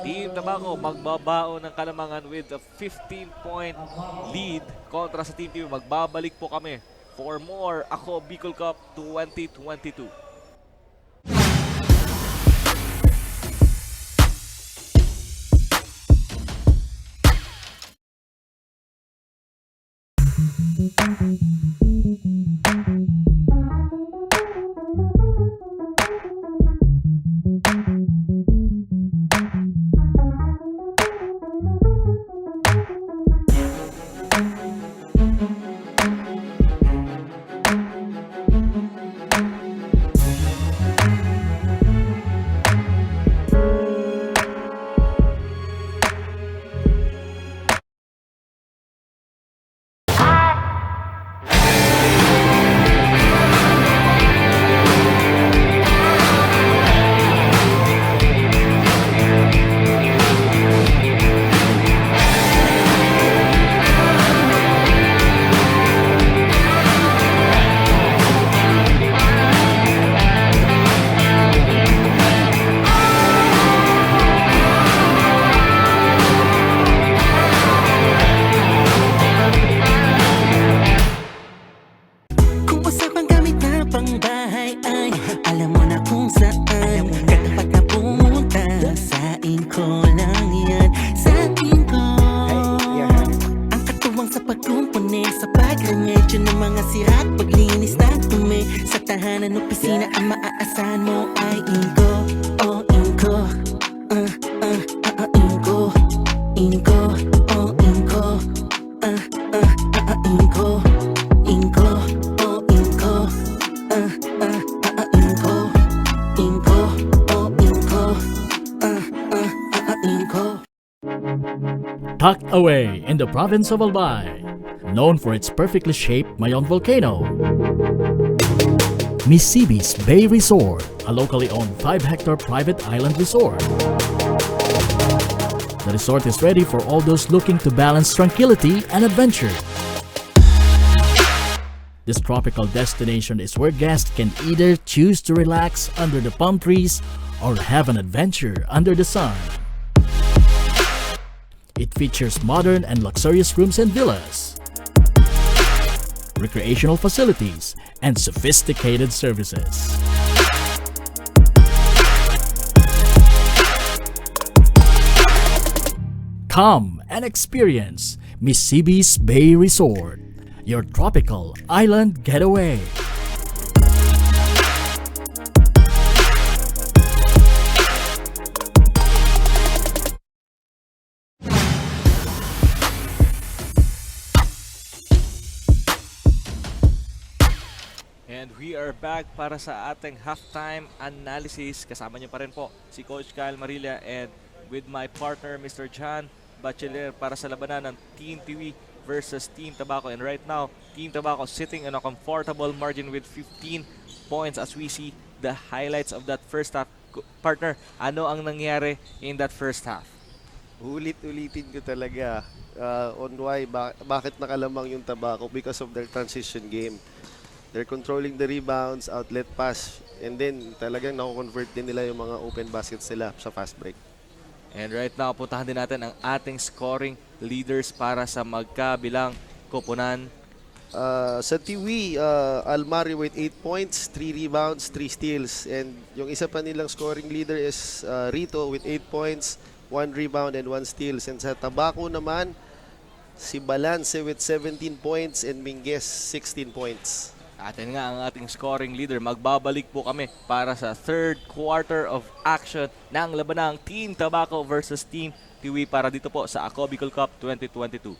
Team Tabaco magbabaon ng kalamangan with a 15-point lead kontra sa Team TV. Magbabalik po kami for more Ako Bicol Cup 2022. Kung usapang gamit na pang bahay ay alam mo na kung saan. Kapag na pumunta sa inko lang yan. Sa inko ang katuwang sa pagkumpuni, sa pagremedyo ng mga sira at paglinis ng dumi. Sa tahanan, opisina, ang maaasahan mo ay inko. Oh, inko. Inko. Inko. Oh, inko. Inko. Inko. Oh, inko. Inko. Inko. Oh, inko. Inko. Tucked away in the province of Albay, known for its perfectly shaped Mayon volcano, Misibis Bay Resort, a locally owned 5-hectare private island resort. The resort is ready for all those looking to balance tranquility and adventure. This tropical destination is where guests can either choose to relax under the palm trees or have an adventure under the sun. It features modern and luxurious rooms and villas, recreational facilities, and sophisticated services. Come and experience Misibis Bay Resort, your tropical island getaway. And we are back para sa ating halftime analysis. Kasama niyo pa rin po si Coach Kyle Marilla and with my partner Mr. John Bachiller para sa labanan ng Team Tiwi versus Team Tabaco. And right now, Team Tabaco sitting on a comfortable margin with 15 points as we see the highlights of that first half. Partner, ano ang nangyari in that first half? Ulit-ulitin ko talaga on why, bakit nakalamang yung Tabaco because of their transition game. They're controlling the rebounds, outlet pass, and then talagang nakukonvert din nila yung mga open baskets nila sa fast break. And right now, puntahan din natin ang ating scoring leaders para sa magkabilang koponan. Sa Tiwi, Almari with 8 points, 3 rebounds, 3 steals. And yung isa pa nilang scoring leader is Rito with 8 points, 1 rebound, and 1 steals. And sa Tabaco naman, si Balance with 17 points and Minguez 16 points. Atin nga ang ating scoring leader. Magbabalik po kami para sa third quarter of action ng labanang Team Tabaco versus Team Tiwi para dito po sa Ako Bicol Cup 2022.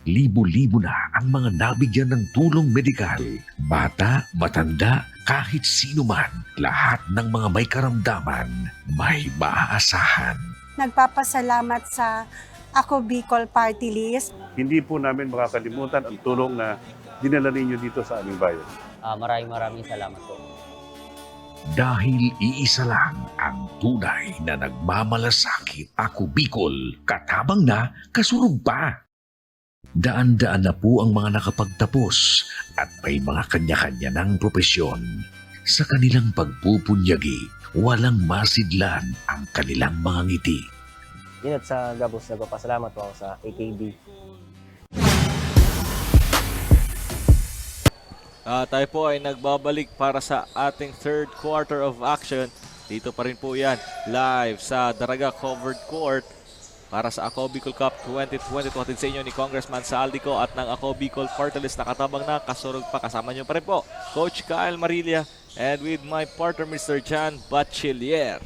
Libo-libo na ang mga nabigyan ng tulong medikal. Bata, matanda, kahit sino man, lahat ng mga may karamdaman, may maaasahan. Nagpapasalamat sa Ako Bicol Party List. Hindi po namin makakalimutan ang tulong na dinala ninyo dito sa aming bayan. Maraming salamat po. Dahil iisa lang ang tunay na nagmamalasakit. Ako Bicol, katabang na, kasurog pa. Daan-daan na po ang mga nakapagtapos at may mga kanya-kanya ng propesyon. Sa kanilang pagpupunyagi, walang masidlan ang kanilang mga ngiti. Yun at sa Gabos, nagpapasalamat po ako sa AKB. Tayo po ay nagbabalik para sa ating third quarter of action. Dito pa rin po yan, live sa Daraga Covered Court para sa Ako Bicol Cup 2022. Hatid sa inyo ni Congressman Saldico at ng Ako Bicol Party List. Nakatabang na, kasurog pa. Kasama nyo pa rin po, Coach Kyle Marilla and with my partner, Mr. Jan Bachiller.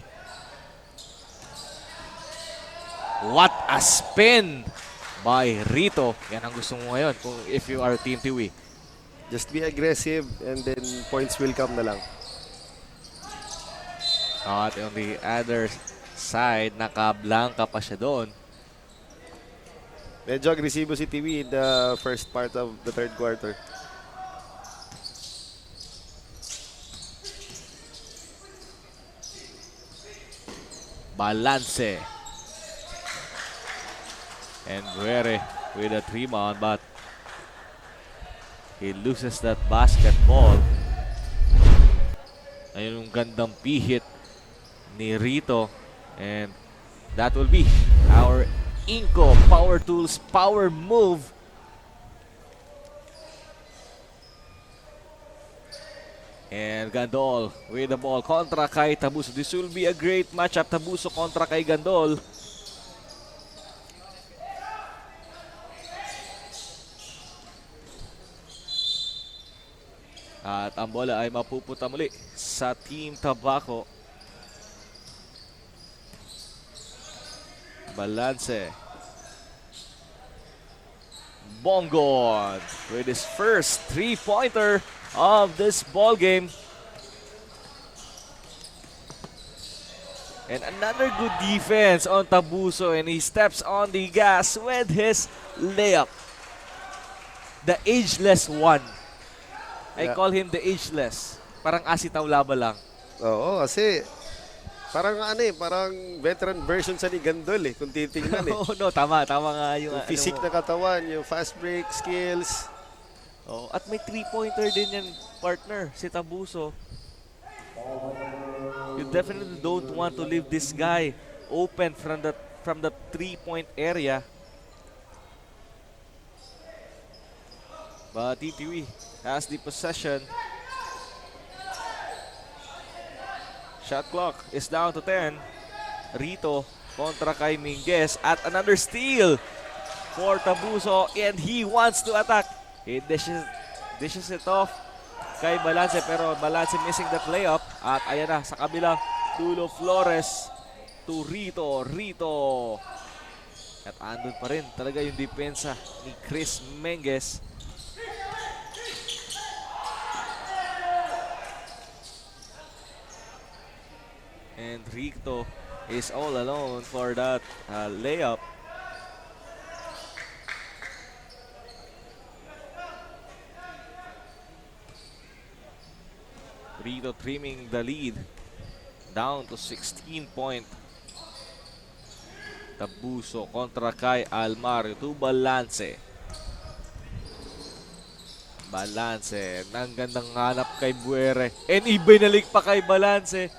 What a spin by Rito. Yan ang gusto mo ngayon kung if you are Team Tiwi. Just be aggressive and then points will come na lang. At on the other side, naka-blanca pa siya doon. Medyo agresibo si TV in the first part of the third quarter. Balance. And Guerre with a rebound, but he loses that basketball. Ayun yung gandang pihit ni Rito. And that will be our Inco Power Tools power move. And Gandol with the ball kontra kay Tabuso. This will be a great matchup. Tabuso kontra kay Gandol. At ang bola ay mapupunta muli sa Team Tabaco. Balance. Bongon with his first three-pointer of this ball game. And another good defense on Tabuso, and he steps on the gas with his layup. The ageless one. I call him the ageless. Parang asitaw laba lang. Oo, kasi parang parang veteran version sa ni Gandol kung titingnan Oh, no, tama nga yung Yung physique na katawan, yung fast break skills. Oh, at may three-pointer din yan, partner, si Tabuso. You definitely don't want to leave this guy open from the three-point area. But TTV has the possession. Shot clock is down to 10. Rito kontra kay Minguez at another steal for Tabuso, and he wants to attack. He dishes it off kay Balance, pero Balance missing that layup. At ayan na sa kabilang dulo, Flores to Rito. At andun pa rin talaga yung depensa ni Chris Menges. And Rito is all alone for that layup. Rito trimming the lead down to 16-point. Tabuso kontra kay Almario to Balance. Balance, ang gandang hanap kay Buere. And ibinalik pa kay Balance.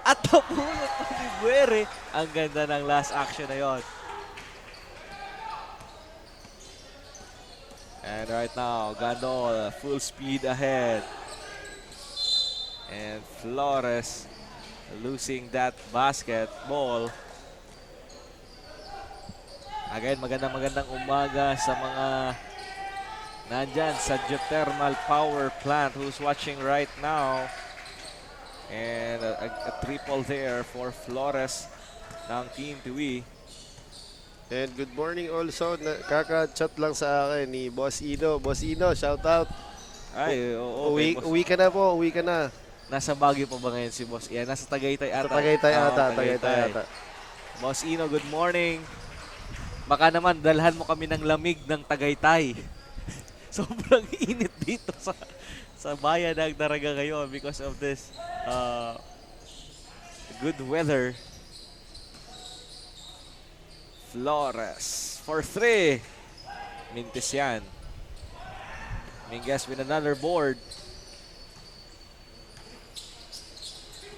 At napulot pa ni Buere. Ang ganda ng last action na yon. And right now, Gandol full speed ahead. And Flores losing that basketball. Again, magandang umaga sa mga nandyan sa geothermal power plant who's watching right now. And a triple there for Flores ng Team Tiwi. And good morning also. Kaka-chat lang sa akin ni Boss Ino. Boss Ino, shout out. Ay, oo. Uwi, boss. uwi ka na po, uwi ka na. Nasa Baguio pa ba ngayon si Boss? Yan, nasa Tagaytay ata. Sa Tagaytay Oo, ata, Tagaytay ata. Boss Ino, good morning. Baka naman dalhan mo kami ng lamig ng Tagaytay. Sobrang init dito sa bayan ng Daraga ngayon because of this good weather. Flores for 3. Mintis yan. Minguez with another board.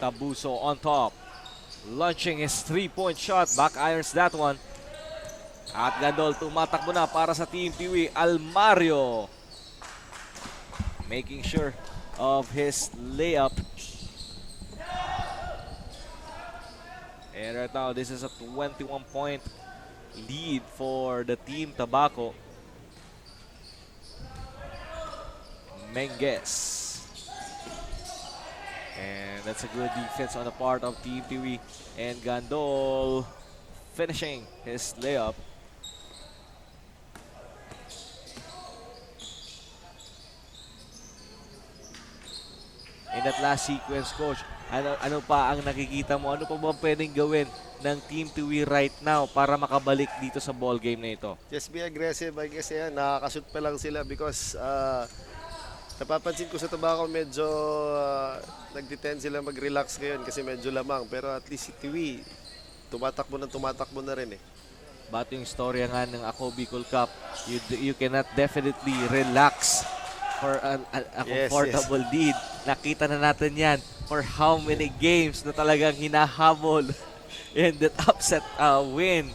Tabuso on top. Launching his 3-point shot. Back irons that one. At Gandol tumatakbo na para sa Team Tiwi. Almario making sure of his layup. And right now, this is a 21-point lead for the Team Tabaco. Menges. And that's a good defense on the part of Team Tiwi. And Gandol finishing his layup. In that last sequence, Coach, ano pa ang nakikita mo? Ano pa ba pwedeng gawin ng Team Tiwi right now para makabalik dito sa ball game na ito? Just be aggressive. I guess yan, nakakashoot pa lang sila because napapansin ko sa Tabaco medyo nagtitend sila mag-relax ngayon kasi medyo lamang. Pero at least si Tiwi, tumatakbo na rin eh. Bato yung storya nga ng Ako Bicol Cup, you cannot definitely relax for a comfortable lead. Nakita na natin yan for how many games na talagang hinahabol in that upset win.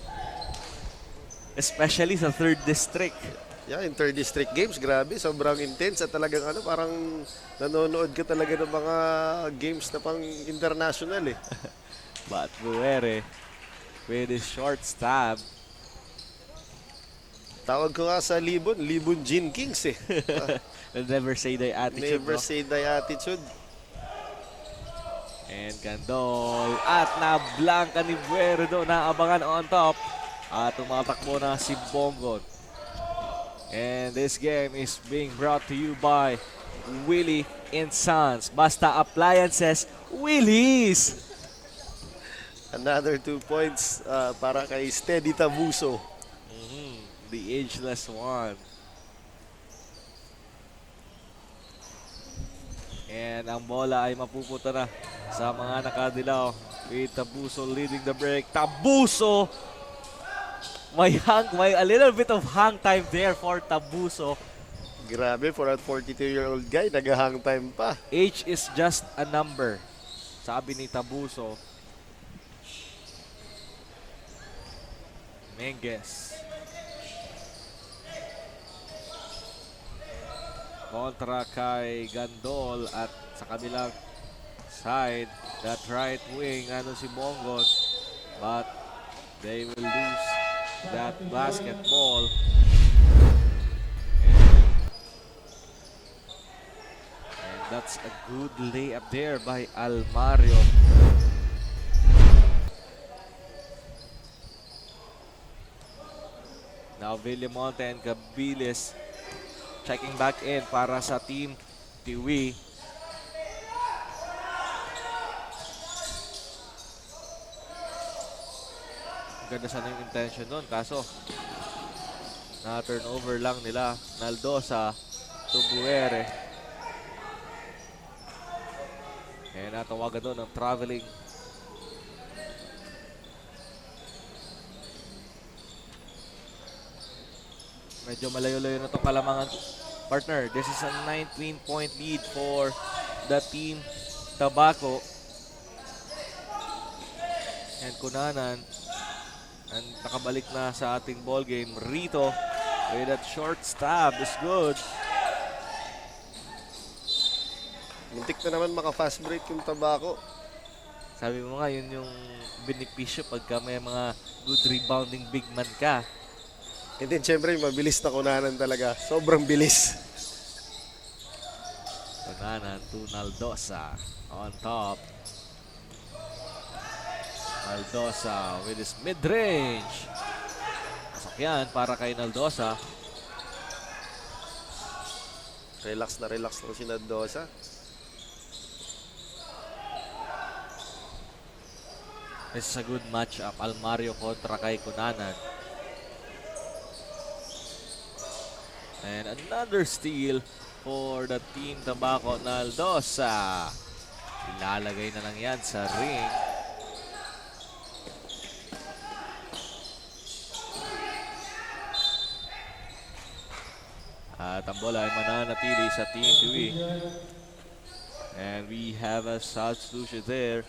Especially sa 3rd District. Yeah, in 3rd District games, grabe, sobrang intense at talagang parang nanonood ka talaga ng mga games na pang international eh. But Buere with his short stab. Tawag ko nga sa Libon Gin Kings eh. Will never say thy attitude. Never say thy attitude. And Gandol. At na-blanka ni Buere doon. Naabangan on top. At tumatakbo na si Bongon. And this game is being brought to you by Willie and Sons. Basta Appliances, Willie's! Another 2 points para kay Steady Tabuso. The ageless one. And ang bola ay mapupunta na sa mga nakadilaw with Tabuso leading the break. Tabuso! May a little bit of hang time there for Tabuso. Grabe, for a 42-year-old guy, nag-hang time pa. Age is just a number, sabi ni Tabuso. Menges. Kontra kay Gandol at sa kabilang side, that right wing, si Bongon. But they will lose that basketball. And that's a good layup there by Almario. Now Villamonte and Gabilis checking back in para sa Team Tiwi. Ganda sana yung intention doon, kaso na turnover lang nila. Naldosa to Buere. And natawagan doon ng traveling. Medyo malayo-layo na itong kalamangan, partner. This is a 19-point lead for the Team Tabaco. And Kunanan, and nakabalik na sa ating ball game. Rito with that short stab is good. Muntik na naman maka-fast break yung Tabaco. Sabi mo nga, yun yung benepisyo pagka may mga good rebounding big man ka. And then, syempre, mabilis na Kunanan talaga. Sobrang bilis. Kunanan to Naldosa on top. Naldosa with his mid-range. yan para kay Naldosa. Relax lang si Naldosa. This is a good matchup. Almario kontra kay Cunanan. And another steal for the Team Tabaco. Naldosa. Ilalagay na lang yan sa ring. At ang bola ay mananatili sa Team Tiwi. And we have a substitution there.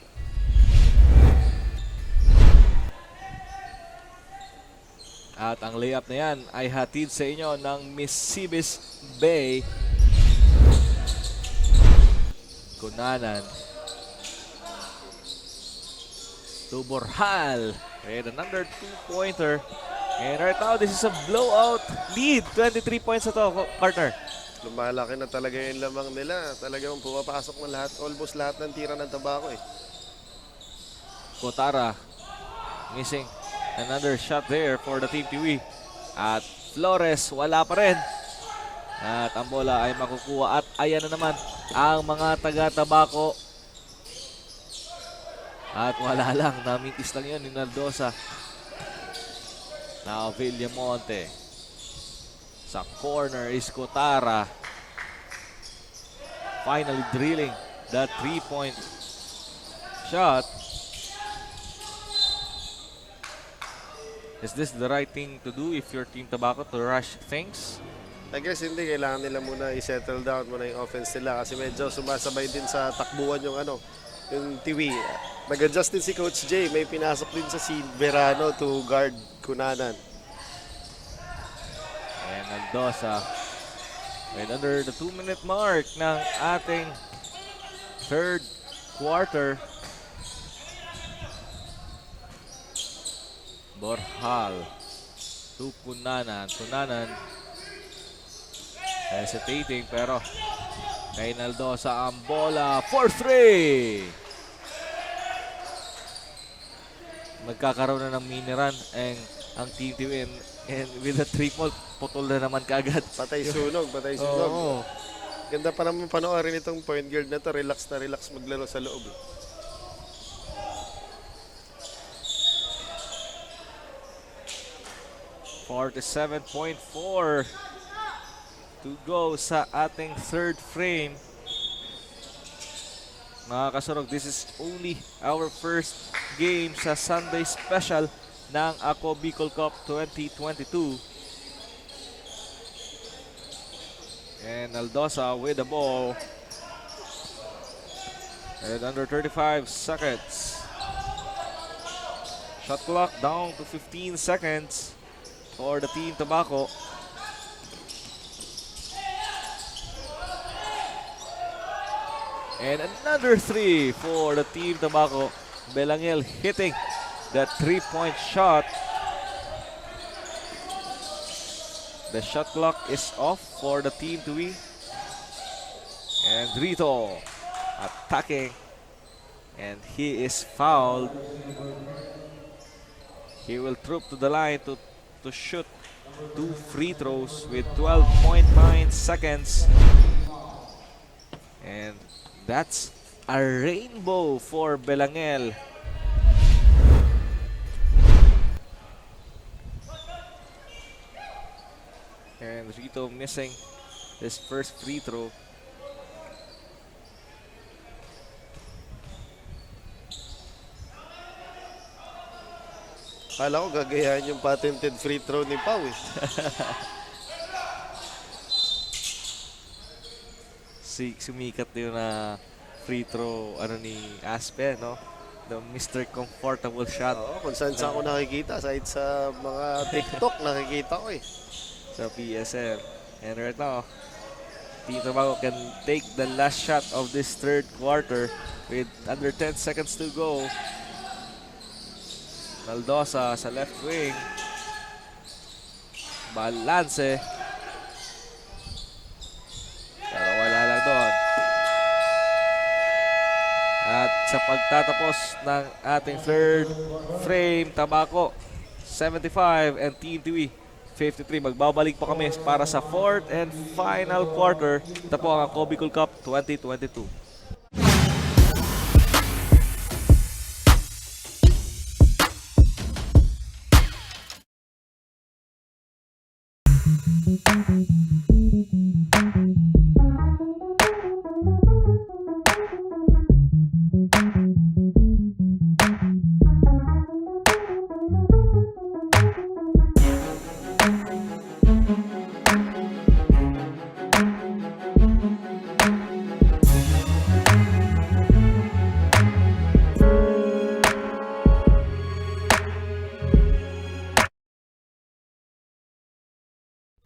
At ang layup na yan ay hatid sa inyo ng Mississippi Bay. Cunanan. To Borjal. And another 2-pointer. And right now, this is a blowout lead. 23 points na to, partner. Lumalaki na talaga yung lamang nila. Talagang pumapasok na lahat, almost lahat ng tira ng Tabaco eh. Kotara. Missing. Another shot there for the Team Tiwi. At Flores, wala pa rin. At ang bola ay makukuha. At ayan na naman ang mga taga-Tabaco. At wala lang. Namitis lang yun ni Naldosa. Now Villamonte. Sa corner is Kotara. Finally drilling that 3-point shot. Is this the right thing to do if you're Team Tabaco to rush things? I guess hindi, kailangan nila muna i-settle down muna yung offense nila kasi medyo sumasabay din sa takbuhan yung yung Tiwi. Nag-adjust din si Coach J, may pinasok din sa si Verano to guard Cunanan. And Naldosa. And under the 2-minute mark ng ating third quarter. Borjal to Cunanan. Cunanan hesitating pero kay Naldosa ang bola for 3. Magkakaroon na ng mini run ang Team Tiwi and with a triple putol na naman kaagad. Patay sunog. Oo. Ganda pa naman panoorin itong point guard na to. Relax na relax maglaro sa loob. 47.4 to go sa ating third frame. Mga kasurog, this is only our first game sa Sunday special ng Ako Bicol Cup 2022. And Naldosa with the ball. And under 35 seconds. Shot clock down to 15 seconds. For the Team Tabaco. And another 3 for the Team Tabaco. Belangel hitting that 3-point shot. The shot clock is off for the Team Tiwi. And Rito attacking. And he is fouled. He will troop to the line to shoot 2 free throws with 12.9 seconds. And that's a rainbow for Belangel. And Rito missing his first free throw. Kala ko gagayahin yung patented free throw ni Pau eh. Sumikat yun na free throw ni Aspe, no? The Mr. Comfortable shot. Oo, kung saan ako nakikita, kahit sa mga TikTok nakikita ko eh. Sa PSM. And right now, Team Tabaco can take the last shot of this third quarter with under 10 seconds to go. Naldosa sa left wing. Balance. Pero wala lang doon. At sa pagtatapos ng ating third frame, Tabaco 75 and Team Tiwi 53. Magbabalik po kami para sa fourth and final quarter. Ito po ang Ako Bicol Cup 2022.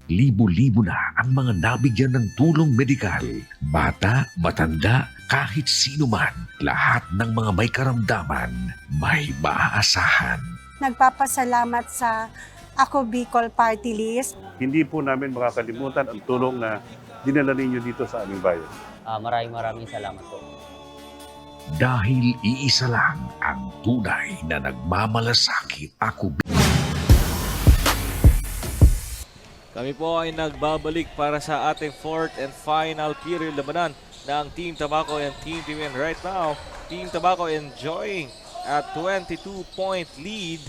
Libo-libo na ang mga nabigyan ng tulong medikal. Bata, matanda, kahit sino man, lahat ng mga may karamdaman, may maaasahan. Nagpapasalamat sa Ako Bicol Party List. Hindi po namin makakalimutan ang tulong na dinala ninyo dito sa aming bayan. Maraming salamat po. Dahil iisa lang ang tunay na nagmamalasakit. Ako Kami po ay nagbabalik para sa ating fourth and final period labanan ng Team Tabaco and Team Tiwin. Right now, Team Tabaco enjoying a 22-point lead.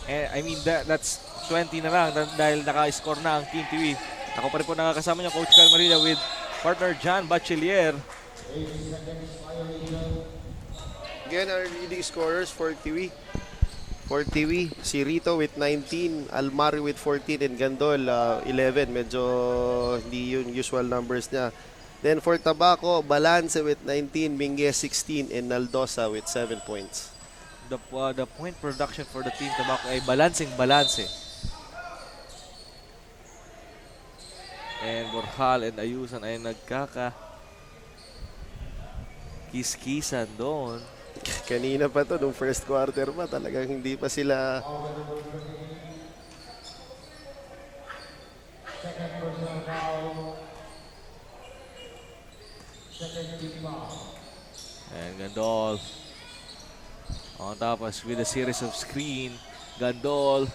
And I mean, that's 20 na lang dahil naka-score na ang Team Tiwi. Ako pa rin po nakakasama niyo, Coach Carl Marina with partner John Bachelier. Again, our leading scorers for Tiwi. For Tiwi, si Rito with 19, Almario with 14, and Gandol 11. Medyo hindi yung usual numbers niya. Then for Tabaco, Balance with 19, Minguez 16, and Naldosa with 7 points. The point production for the Team Tabaco ay balance. And Borjal and Ayusan ay kiskisan doon. Kanina pa to, nung first quarter pa, talagang hindi pa sila... And Gandol on tapos with a series of screen. Gandol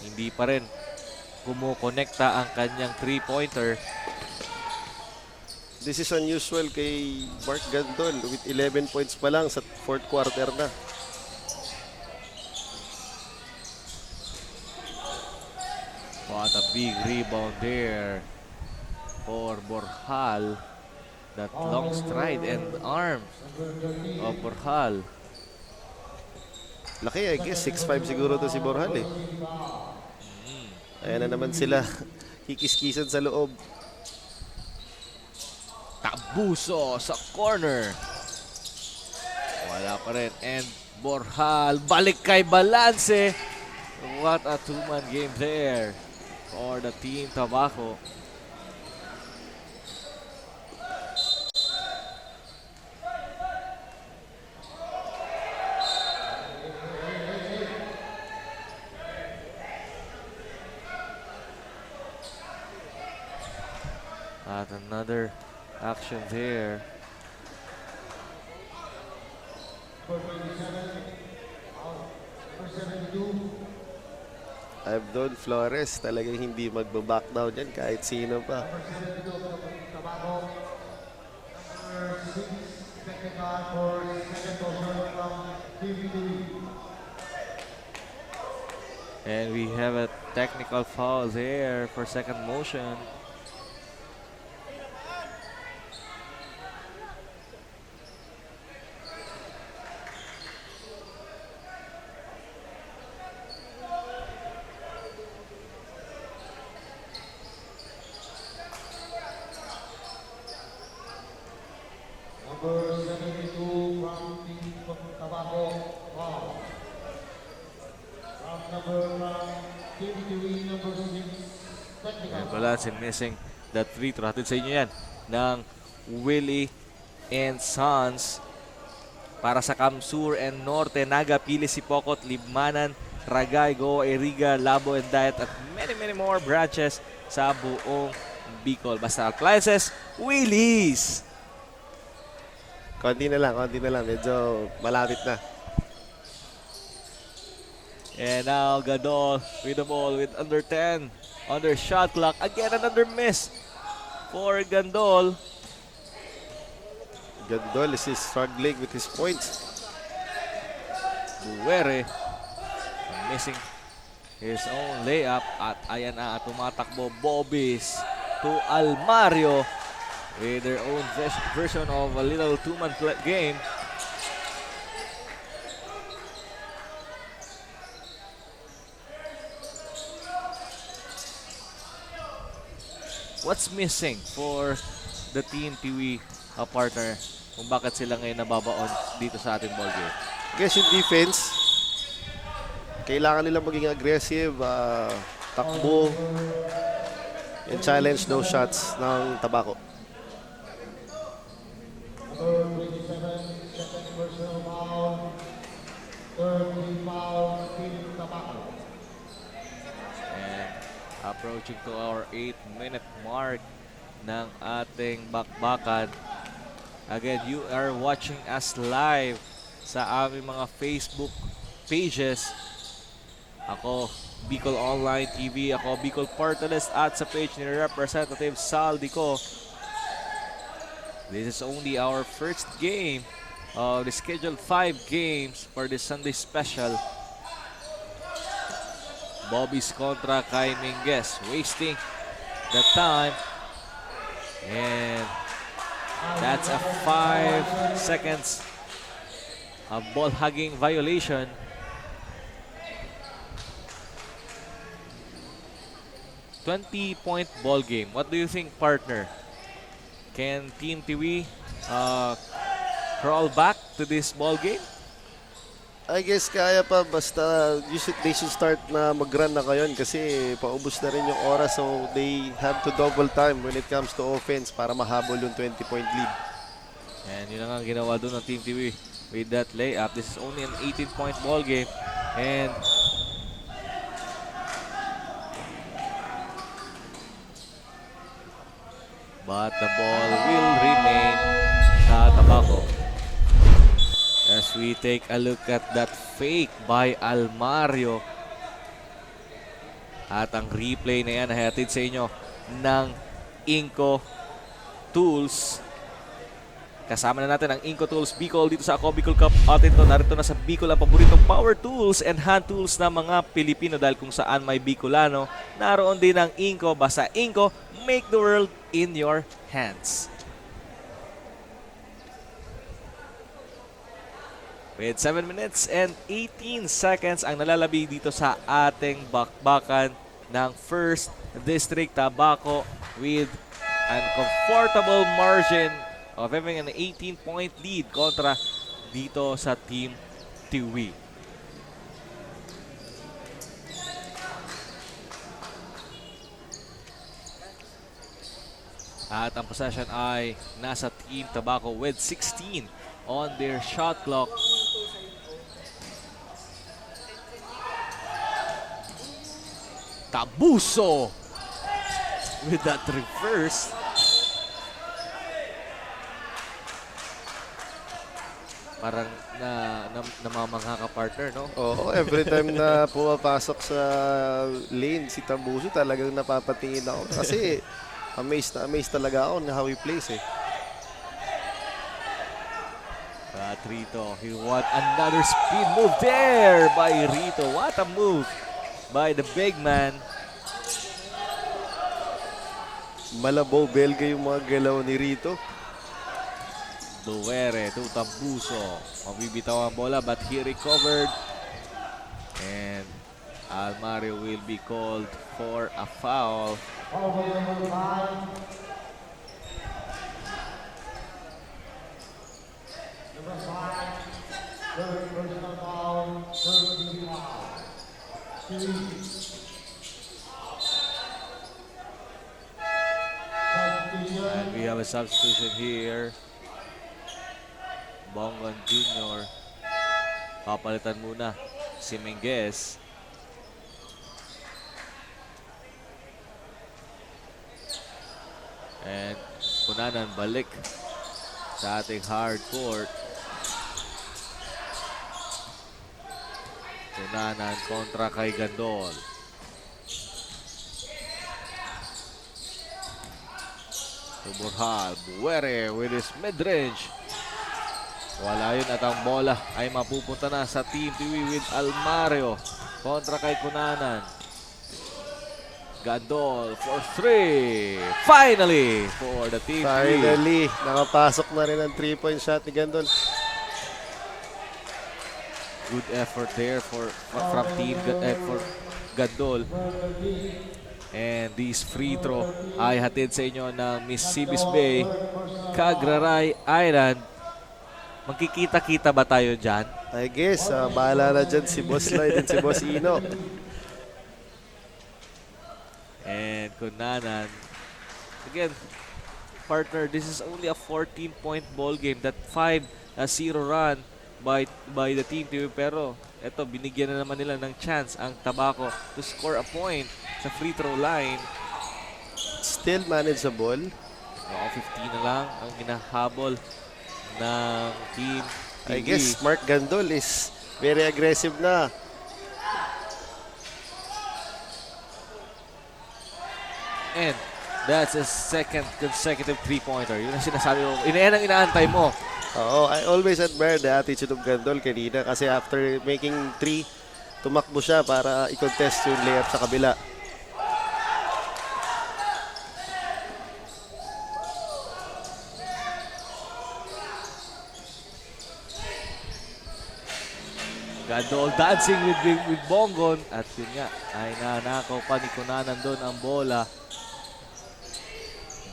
hindi pa rin kumukonekta ang kanyang 3-pointer. This is unusual kay Mark Gandol with 11 points pa lang sa fourth quarter na. What a big rebound there for Borjal. That long stride and arm of Borjal. Laki, I guess 6'5 siguro to si Borjal eh. Ayan na naman sila, kikiskisan sa loob. Tabuso sa corner. Wala pa rin. And Borjal, balik kay Balance. What a two-man game there for the Team Tabaco. At another action there. Abdon Flores talagang hindi magbaback down yan kahit sino pa. And we have a technical foul there for second motion. Number 72 from Team Tabaco, foul. From Team Tiwi, number 6, technical. And Balance missing that free throw. Hatid sa inyo yan ng Willie and Sons. Para sa Kamsur and Norte, Naga, Pili, Sipokot, Libmanan, Ragay, Go, Eriga, Labo, and Diet at many more branches sa buong Bicol. Basta Appliances, Willys! Konti na lang. Medyo malapit na. And now Gadol with the ball with under 10 under shot clock. Again, another miss for Gandol. Gandol is struggling with his points. Buwere missing his own layup. At ayan na, tumatakbo Bobbies to Almario with their own version of a little two-man game. What's missing for the Team Tiwi partner kung bakit sila ngayon nababaon dito sa ating ball game? I guess yung defense, kailangan nilang maging aggressive, takbo, and challenge those shots ng Tabaco. Number 27, second personal foul. Third team foul, Team Tabaco. And approaching to our 8-minute mark ng ating bakbakan. Again, you are watching us live sa aming mga Facebook pages. Ako, Bicol Online TV. Ako, Bicol Portales at sa page ni Representative Saldico. This is only our first game of the scheduled 5 games for this Sunday special. Bobby's kontra kay Minguez, wasting the time. And that's a 5 seconds of ball hugging violation. $20-point ball game. What do you think, partner? Can Team Tiwi crawl back to this ball game? I guess kaya pa, basta they should start na mag-run na ngayon kasi paubos na rin yung oras, so they have to double time when it comes to offense para mahabol yung 20-point lead. And yun ang ginawa doon ng Team TV with that layup. This is only an 18-point ball game. And but the ball will remain sa Tabaco. As we take a look at that fake by Almario. At ang replay na yan nahatid sa inyo ng Inco Tools. Kasama na natin ang Inco Tools Bicol dito sa Ako Bicol Cup. At ito, narito na sa Bicol ang paboritong power tools and hand tools ng mga Pilipino dahil kung saan may Bicolano, naroon din ang Inco. Basta Inco, make the world in your hands. With 7 minutes and 18 seconds ang nalalabi dito sa ating bakbakan ng 1st District Tabaco with an comfortable margin of having an 18-point lead kontra dito sa Team Tiwi. At ang possession ay nasa Team Tabaco with 16 on their shot clock. Tabuso with that reverse. Parang namamangha ka, partner, no? Oo, every time na pumapasok sa lane si Tabuso, talagang napapatingin ako kasi amazed talaga ako na how he plays eh. At Rito, he want another speed move there by Rito. What a move by the big man. Malabo belga yung mga galaw ni Rito. Duere to Tabuso. Mabibitaw ang bola but he recovered. And Almario will be called for a foul. Over number 5. Number 5. Third personal foul. Third team foul. And we have a substitution here. Bongon Jr. Papalitan muna si Minguez. And Punanan balik sa ating hard court. Kunanan kontra kay Gandol. Burhal, Buere with his mid-range. Wala yun at ang bola ay mapupunta na sa Team Tiwi with Almario kontra kay Kunanan. Gandol for 3. Finally for the Team Tiwi. Finally, nakapasok na rin ang 3-point shot ni Gandol. Good effort there from Team for Gandol. And this free throw ay hatid sa inyo ng Mississippi Bay, Cagraray Island. Magkikita-kita ba tayo dyan? I guess, bahala na dyan si Boss Lloyd and si Boss Ino. And Kunanan. Again, partner, this is only a 14-point ball game. That 5-0 run by the Team TV. Pero eto, binigyan na naman nila ng chance ang Tabaco to score a point sa free throw line. Still manageable. 15 na lang ang hinahabol ng Team TV. I guess Mark Gandol is very aggressive na. And that's a second consecutive three-pointer. Yun ang sinasabi mo. Yan ang inaantay mo. Oo, I always admire the attitude of Gandol kanina kasi after making 3, tumakbo siya para i-contest yung layup sa kabila. Gandol dancing with Bongon. At yun nga, ay nanakaw pa ni Kunanan doon ang bola.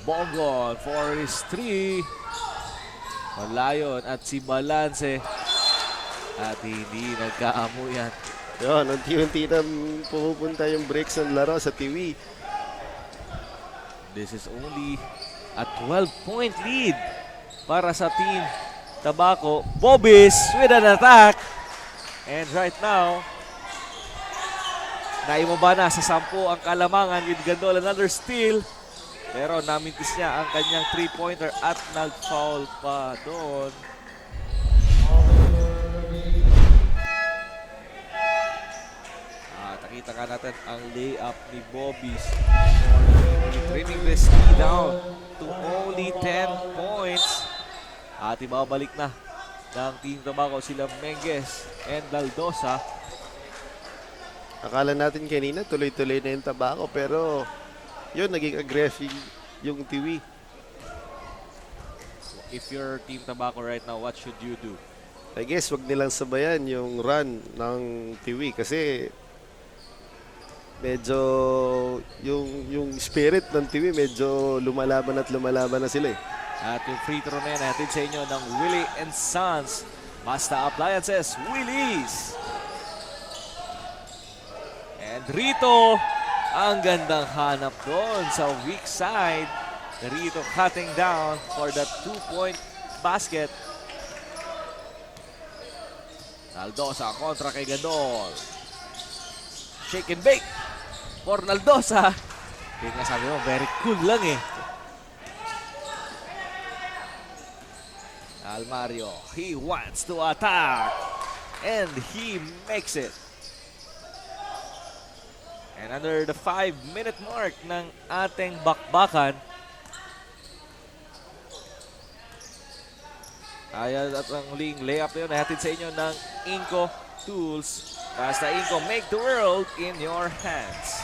Bongon for his 3. Malayon at si Balance. At hindi nagkaamuyan. Yun, unti-unti na pumupunta yung breaks ng laro sa TV. This is only a 12-point lead para sa Team Tabaco. Bobis with an attack. And right now, naimaba na sa 10 ang kalamangan with Gandol. Another steal. Pero namintis niya ang kanyang 3-pointer at nag-foul pa doon. Nakita ka natin ang layup ni Bobis. Trimming this lead down to only 10 points. At ibabalik na ng Team Tabaco sila Menges and Daldosa. Akala natin kanina tuloy-tuloy na yung Tabaco pero yun, naging aggressive yung TV. If you're Team Tabaco right now, what should you do? I guess wag nilang sabayan yung run ng TV kasi medyo yung spirit ng TV medyo lumalaban na sila eh. At yung free throw na yan natin sa inyo ng Willie and Sons. Basta Appliances, Willie's. And Rito, ang gandang hanap doon sa weak side. Rito cutting down for that 2-point basket. Naldosa kontra kay Gandol. Shake and bake for Naldosa. Kaya nga sabi mo, very cool lang eh. Almario, he wants to attack. And he makes it. And under the 5-minute mark ng ating bakbakan, ayan at ang huling layup na yun, nahatid sa inyo ng Inco Tools. Basta Inco, make the world in your hands.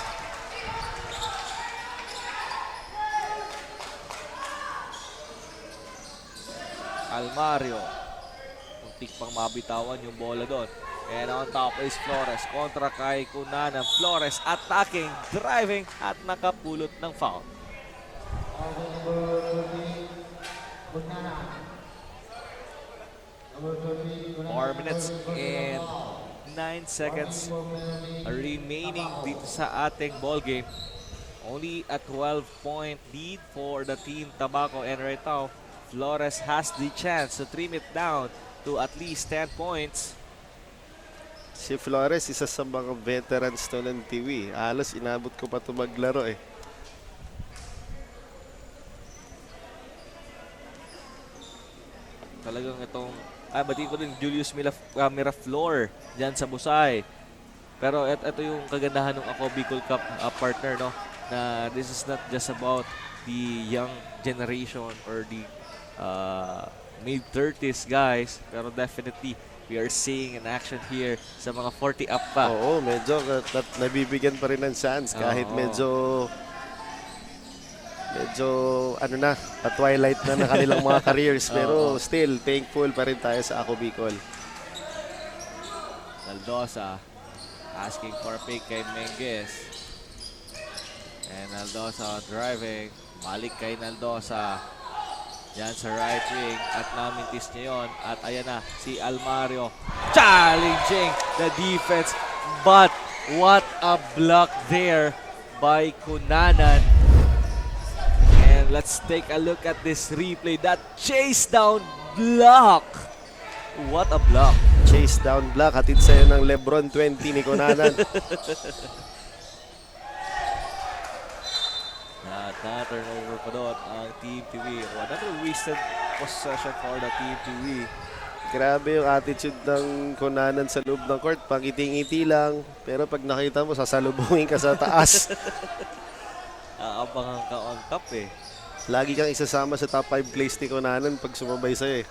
Almario, muntik pang mabitawan yung bola doon. And on top is Flores kontra kay Kunanan. Flores attacking, driving at nakapulot ng foul. 4 minutes and 9 seconds remaining dito sa ating ball game. Only a 12-point lead for the Team Tabaco, and right now Flores has the chance to trim it down to at least 10 points. Si Flores, isa sa mga veterans to ng TV. Halos inabot ko pa ito maglaro eh. Talagang itong, batiin ko din Julius Miraflor dyan sa Busay. Pero ito yung kagandahan ng Ako Bicol Cup partner, no? Na this is not just about the young generation or the mid-30s guys. Pero definitely, we are seeing an action here sa mga 40 up pa. Oo, medyo nabibigyan pa rin ng chance kahit Oo. medyo ano na, twilight na ng kanilang mga careers. Pero still, thankful pa rin tayo sa Ako Bicol. Naldosa asking for a pick kay Menges. And Naldosa driving. Balik kay Naldosa. Yan sa right wing. At namintis niya yun. At ayan na, si Almario. Challenging the defense. But what a block there by Cunanan. And let's take a look at this replay. That chase down block. What a block. Chase down block, hatid sa'yo ng Lebron 20 ni Cunanan. Na-turnover pa doon ang Team TV. Another wasted possession for the Team TV. Grabe yung attitude ng Cunanan sa loob ng court. Pangiti-ngiti lang. Pero pag nakita mo, sasalubungin ka sa taas. Aabangan ka on top eh. Lagi kang isasama sa top 5 place ni Cunanan pag sumabay sa'yo eh.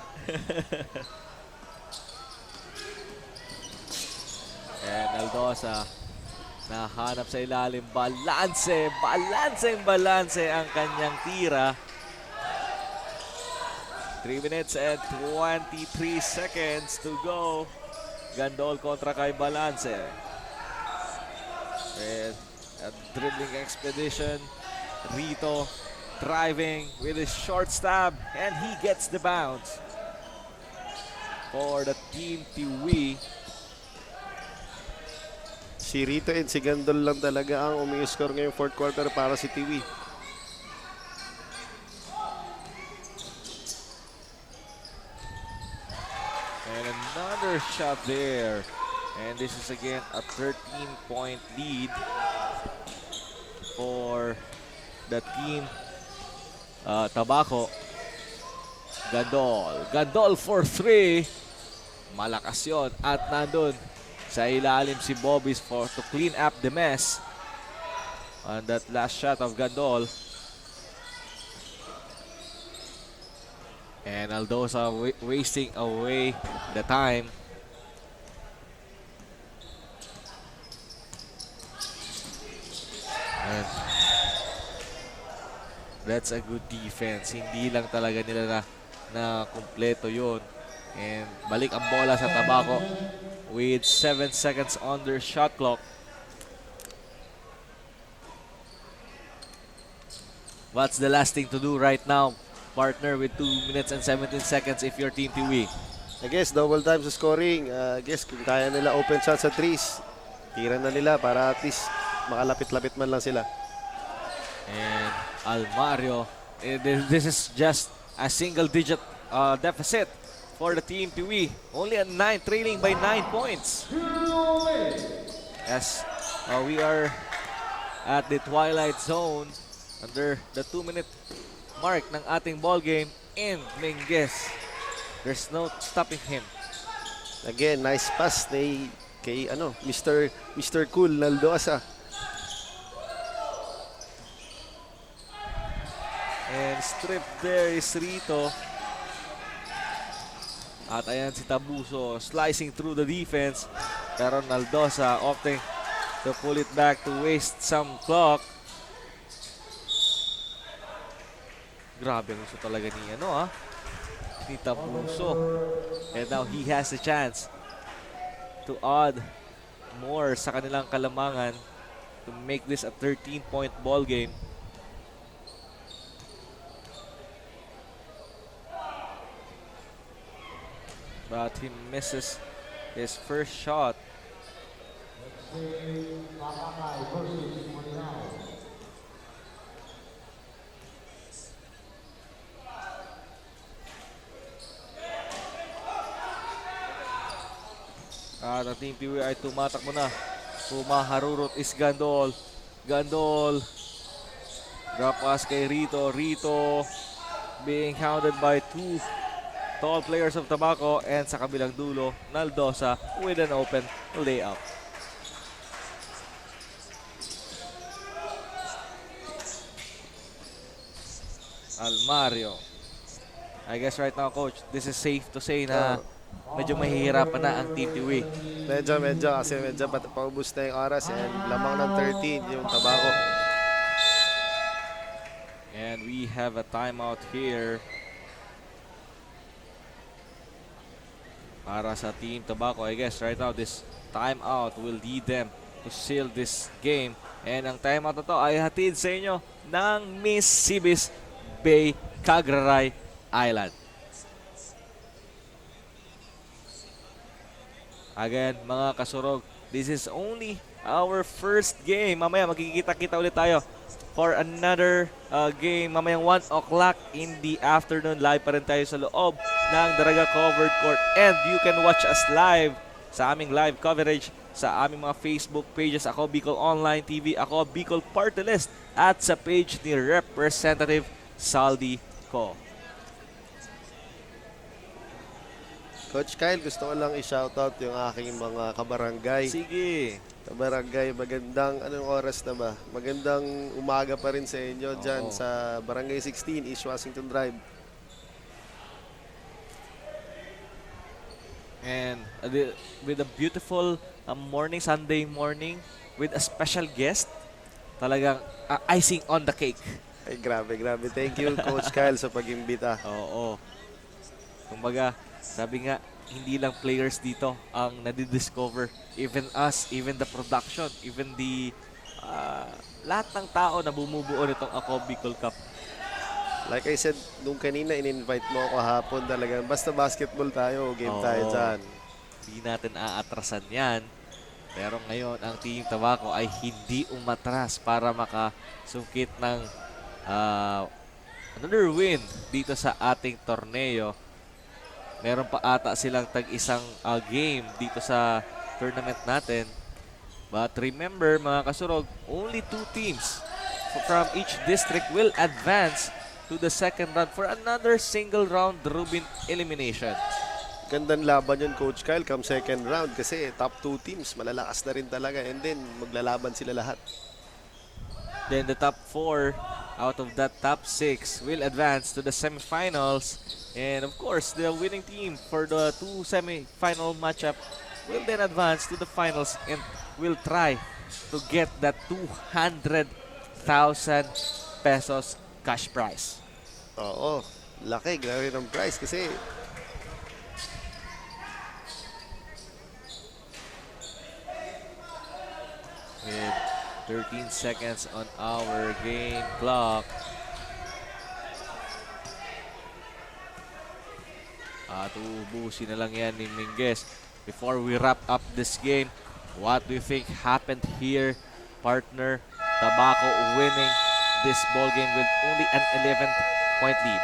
And Aldosa nahanap sa ilalim. Balanse ang kanyang tira. 3 minutes and 23 seconds to go. Gandol kontra kay Balanse. And a dribbling expedition. Rito driving with his short stab. And he gets the bounce for the Team Tiwi. Si Rito and si Gandol lang talaga ang umi-score ngayong fourth quarter para si Tiwi. And another shot there. And this is again a 13-point lead for the Team Tabaco. Gandol for 3. Malakas yun. At nandun sa ilalim si Bobis to clean up the mess on that last shot of Gandol. And Aldosa wasting away the time. And that's a good defense. Hindi lang talaga nila na kumpleto yun. And balik ang bola sa Tabaco with 7 seconds on their shot clock. What's the last thing to do right now, partner, with 2 minutes and 17 seconds if you're Team Tiwi? I guess double time sa scoring. I guess kung kaya nila open shot sa threes, tira na nila para at least makalapit-lapit man lang sila. And Almario, this is just a single-digit deficit for the Team Tiwi. Only at 9, trailing by 9 points. As we are at the twilight zone under the 2-minute mark ng ating ball game, and Menges, there's no stopping him. Again, nice pass kay Mr. Cool Naldosa. And strip there is Rito. At ayan si Tabuso slicing through the defense. Pero Naldosa opting to pull it back to waste some clock. Grabe ang gusto talaga ni Tabuso. And now he has a chance to add more sa kanilang kalamangan to make this a 13-point ball game. But he misses his first shot. At ang Team Tiwi ay tumatakbo na. Humaharurot is Gandol. Gandol. Drop pass kay Rito. Rito being hounded by 2 tall players of Tabaco, and sa kabilang dulo, Naldosa with an open layup. Almario. I guess right now, Coach, this is safe to say na medyo mahihirapan na ang Team Tiwi. Medyo kasi medyo paubos na yung oras and lamang ng 13 yung Tabaco. And we have a timeout here para sa Team Tabaco. I guess right now this timeout will lead them to seal this game. And ang timeout na to ay hatid sa inyo ng Miss Sibis Bay Cagraray Island. Again, mga kasurog, this is only our first game. Mamaya magkikita-kita ulit tayo for another game. Mamayang 1 o'clock in the afternoon. Live pa rin tayo sa loob ng Daraga Covered Court. And you can watch us live sa aming live coverage sa aming mga Facebook pages. Ako Bicol Online TV, ako Bicol Party List, at sa page ni Representative Saldi Co. Coach Kyle, gusto ko lang i-shoutout yung aking mga kabarangay. Sige. Kabarangay, magandang anong oras na ba? Magandang umaga pa rin sa inyo dyan Oo. sa Barangay 16, East Washington Drive. And with a beautiful morning, Sunday morning, with a special guest, talagang icing on the cake. Ay, grabe. Thank you, Coach Kyle, sa pag-imbita. Oo. Kumbaga, sabi nga, hindi lang players dito ang nadidiscover. Even us, even the production, even the lahat ng tao na bumubuo nitong Ako Bicol Cup. Like I said, nung kanina in-invite mo ako hapon talaga. Basta basketball tayo, game tayo Oo. dyan. Hindi natin aatrasan yan. Pero ngayon, ang Team Tabaco ay hindi umatras para makasungkit ng another win dito sa ating torneo. Meron pa ata silang tag-isang game dito sa tournament natin. But remember, mga kasurog, only 2 teams from each district will advance to the second round for another single round robin elimination. Gandang laban yun, Coach Kyle, come second round kasi top 2 teams, malalakas na rin talaga. And then, maglalaban sila lahat. Then the top 4 out of that top 6 will advance to the semifinals. And of course, the winning team for the 2 semi-final matchup will then advance to the finals and will try to get that 200,000 pesos cash prize. Oo, laki, grabe ng price kasi With 13 seconds on our game clock. At uubusin na lang yan ni Minguez. Before we wrap up this game, what do you think happened here, partner? Tabaco winning this ball game with only an 11-point lead.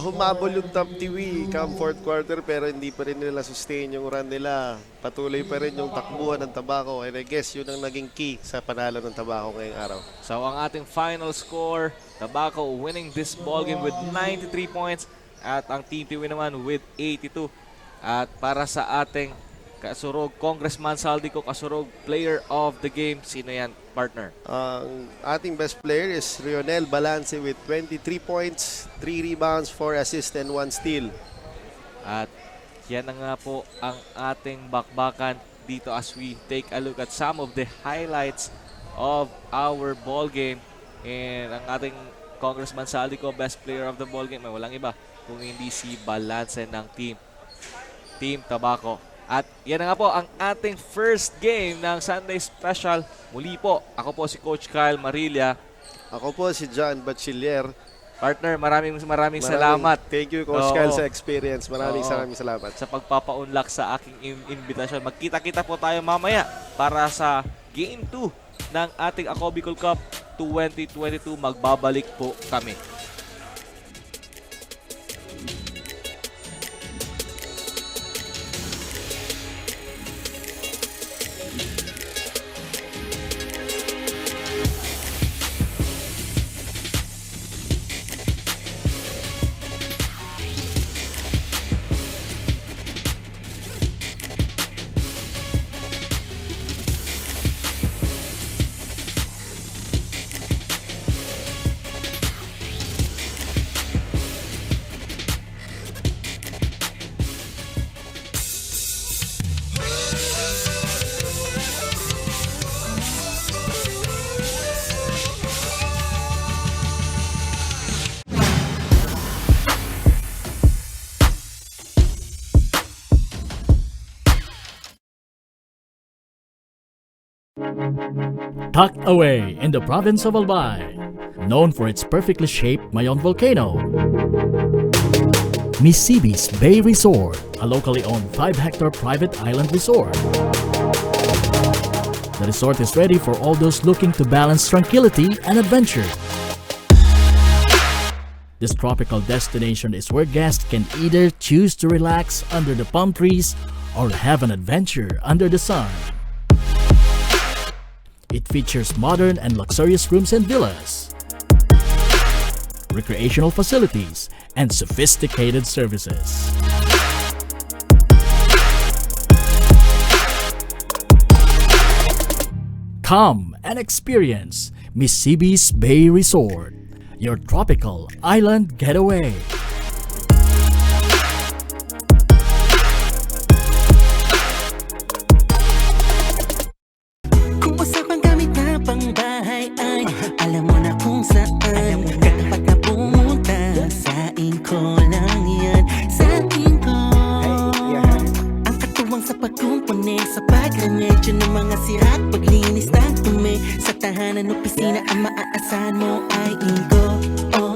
humabol yung top TV come fourth quarter pero hindi pa rin nila sustain yung run nila. Patuloy pa rin yung takbuhan ng Tabaco and I guess yun ang naging key sa panalo ng Tabaco ngayong araw. So ang ating final score, Tabaco winning this ball game with 93 points at ang Team Tiwi naman with 82. At para sa ating kasurog, Congressman Saldico, kasurog player of the game, sino yan, partner? Ang ating best player is Rionel Balance with 23 points, 3 rebounds, 4 assists, and 1 steal. At yan na nga po ang ating bakbakan dito as we take a look at some of the highlights of our ball game. And ang ating Congressman Saldico, best player of the ball game, ay walang iba kung hindi si Balance ng Team Tabaco. At yan na nga po ang ating first game ng Sunday Special. Muli po, ako po si Coach Kyle Marilla. Ako po si John Bachiller. Partner, maraming salamat. Thank you, Coach Oo. Kyle, sa experience. Maraming salamat. Sa pagpapaunlak sa aking invitation. Magkita-kita po tayo mamaya para sa Game 2 ng ating Ako Bicol Cup 2022. Magbabalik po kami. Tucked away in the province of Albay, known for its perfectly shaped Mayon volcano, Missibis Bay Resort, a locally owned 5-hectare private island resort. The resort is ready for all those looking to balance tranquility and adventure. This tropical destination is where guests can either choose to relax under the palm trees or have an adventure under the sun. It features modern and luxurious rooms and villas, recreational facilities, and sophisticated services. Come and experience Missibis Bay Resort, your tropical island getaway. Kung usapang gamit na pangbahay ay alam mo na kung saan. Kapag na pumunta sa inko lang yan. Sa inko ang katuwang sa pagkumpone, sa pagremedyo ng mga sira at paglinis ng dumi. Sa tahanan, opisina, ang maaasahan mo ay inko. Oh,